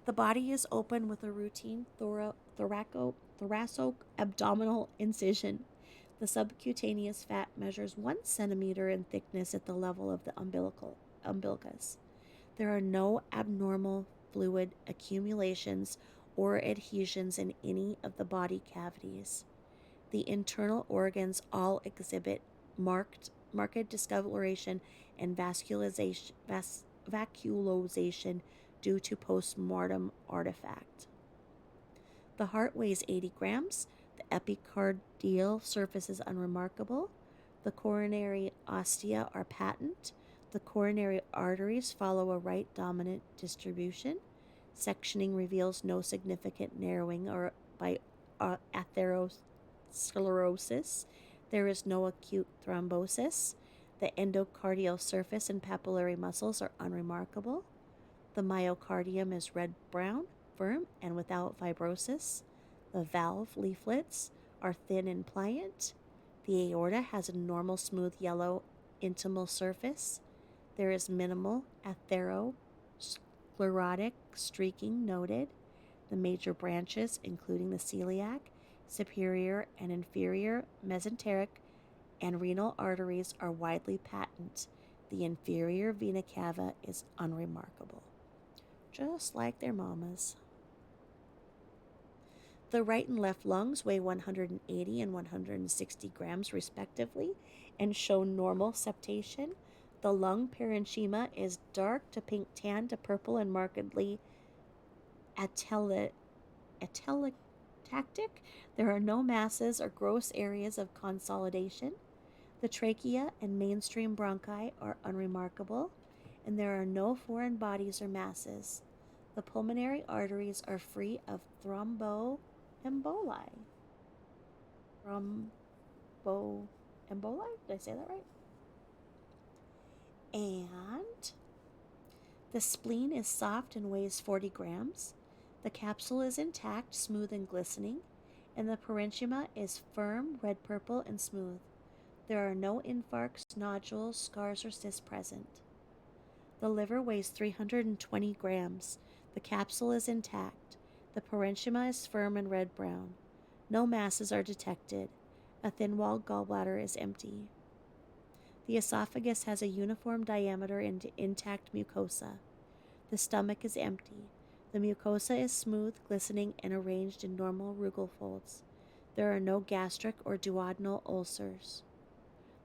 The body is open with a routine thoraco-abdominal incision. The subcutaneous fat measures 1 centimeter in thickness at the level of the umbilicus. There are no abnormal fluid accumulations or adhesions in any of the body cavities. The internal organs all exhibit marked discoloration and vacuolization due to post-mortem artifact. The heart weighs 80 grams. The epicardial surface is unremarkable. The coronary ostia are patent. The coronary arteries follow a right dominant distribution. Sectioning reveals no significant narrowing or by atherosclerosis. There is no acute thrombosis. The endocardial surface and papillary muscles are unremarkable. The myocardium is red-brown, firm, and without fibrosis. The valve leaflets are thin and pliant. The aorta has a normal smooth yellow intimal surface. There is minimal atherosclerotic streaking noted. The major branches, including the celiac, superior and inferior mesenteric, and renal arteries, are widely patent. The inferior vena cava is unremarkable. Just like their mamas. The right and left lungs weigh 180 and 160 grams respectively and show normal septation. The lung parenchyma is dark to pink tan to purple and markedly atelectatic. There are no masses or gross areas of consolidation. The trachea and mainstream bronchi are unremarkable, and there are no foreign bodies or masses. The pulmonary arteries are free of thromboemboli. Thromboemboli? Did I say that right? And the spleen is soft and weighs 40 grams. The capsule is intact, smooth, and glistening, and the parenchyma is firm, red purple, and smooth. There are no infarcts, nodules, scars, or cysts present. The liver weighs 320 grams. The capsule is intact. The parenchyma is firm and red-brown. No masses are detected. A thin-walled gallbladder is empty. The esophagus has a uniform diameter and intact mucosa. The stomach is empty. The mucosa is smooth, glistening, and arranged in normal rugal folds. There are no gastric or duodenal ulcers.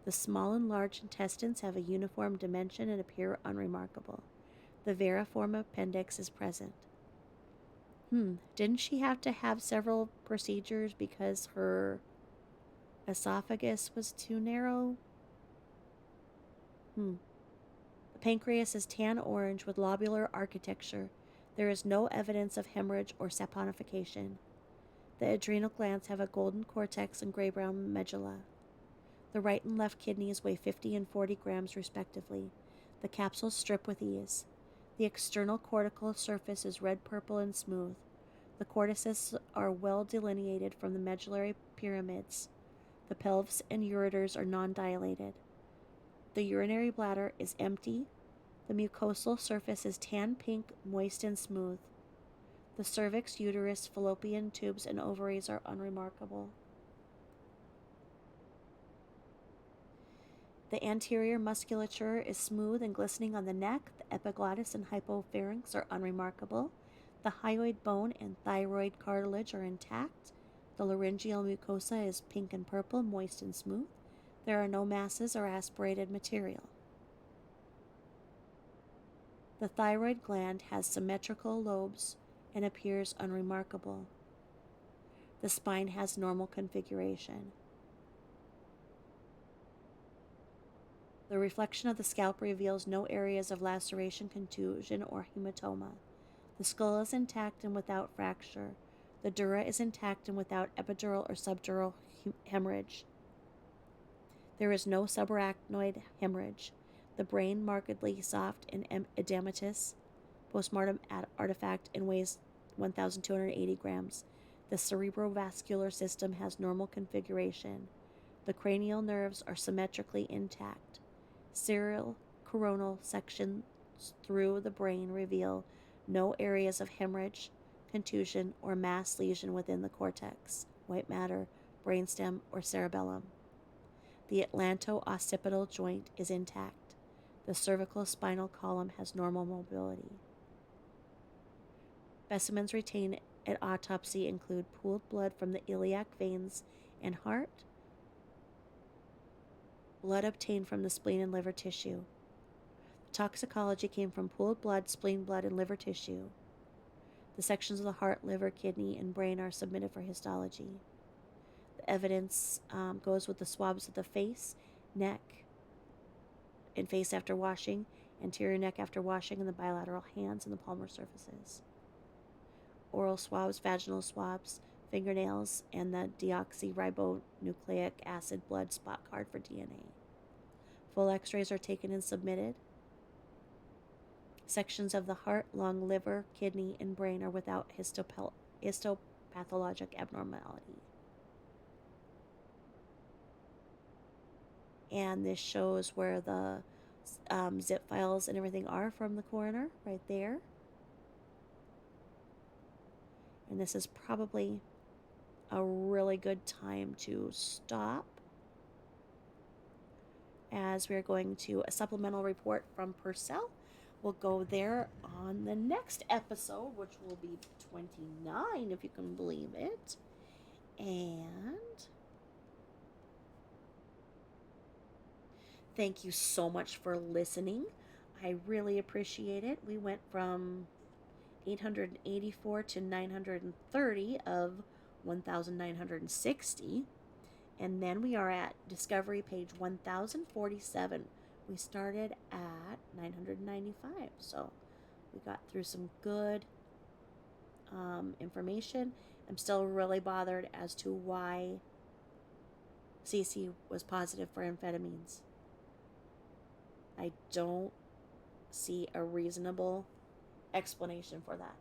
The small and large intestines have a uniform dimension and appear unremarkable. The variform appendix is present. Didn't she have to have several procedures because her esophagus was too narrow? The pancreas is tan orange with lobular architecture. There is no evidence of hemorrhage or saponification. The adrenal glands have a golden cortex and gray-brown medulla. The right and left kidneys weigh 50 and 40 grams respectively. The capsules strip with ease. The external cortical surface is red, purple, and smooth. The cortices are well delineated from the medullary pyramids. The pelvis and ureters are non-dilated. The urinary bladder is empty. The mucosal surface is tan pink, moist, and smooth. The cervix, uterus, fallopian tubes, and ovaries are unremarkable. The anterior musculature is smooth and glistening on the neck. The epiglottis and hypopharynx are unremarkable. The hyoid bone and thyroid cartilage are intact. The laryngeal mucosa is pink and purple, moist and smooth. There are no masses or aspirated material. The thyroid gland has symmetrical lobes and appears unremarkable. The spine has normal configuration. The reflection of the scalp reveals no areas of laceration, contusion, or hematoma. The skull is intact and without fracture. The dura is intact and without epidural or subdural hemorrhage. There is no subarachnoid hemorrhage. The brain markedly soft and edematous. Postmortem artifact and weighs 1,280 grams. The cerebrovascular system has normal configuration. The cranial nerves are symmetrically intact. Serial coronal sections through the brain reveal no areas of hemorrhage, contusion, or mass lesion within the cortex, white matter, brainstem, or cerebellum. The atlanto-occipital joint is intact. The cervical spinal column has normal mobility. Specimens retained at autopsy include pooled blood from the iliac veins and heart, blood obtained from the spleen and liver tissue. The toxicology came from pooled blood, spleen blood, and liver tissue. The sections of the heart, liver, kidney, and brain are submitted for histology. The evidence goes with the swabs of the face, neck, and face after washing, anterior neck after washing, and the bilateral hands and the palmar surfaces. Oral swabs, vaginal swabs, fingernails, and the deoxyribonucleic acid blood spot card for DNA. Full x-rays are taken and submitted. Sections of the heart, lung, liver, kidney, and brain are without histopathologic abnormality. And this shows where the zip files and everything are from the coroner, right there. And this is probably a really good time to stop, as we're going to a supplemental report from Purcell We'll go there on the next episode, which will be 29, if you can believe it. And thank you so much for listening. I really appreciate it. We went from 884 to 930 of 1960. And then we are at Discovery page 1047. We started at 995. So we got through some good information. I'm still really bothered as to why Cece was positive for amphetamines. I don't see a reasonable explanation for that.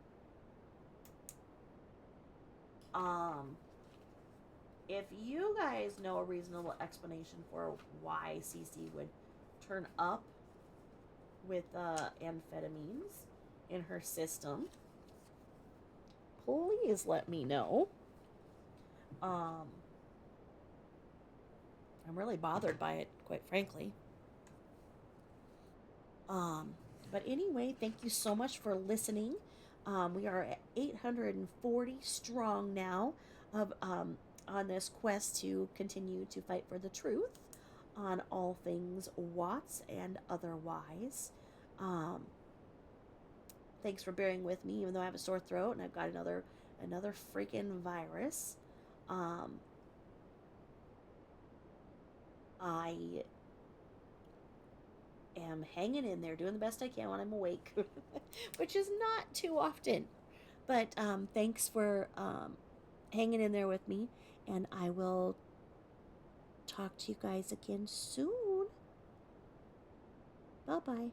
If you guys know a reasonable explanation for why Cece would turn up with amphetamines in her system, please let me know. I'm really bothered by it, quite frankly. But anyway, thank you so much for listening. We are at 840 strong now of on this quest to continue to fight for the truth on all things Watts and otherwise. Thanks for bearing with me, even though I have a sore throat and I've got another freaking virus. I am hanging in there, doing the best I can when I'm awake, which is not too often. But thanks for hanging in there with me, and I will talk to you guys again soon. Bye bye.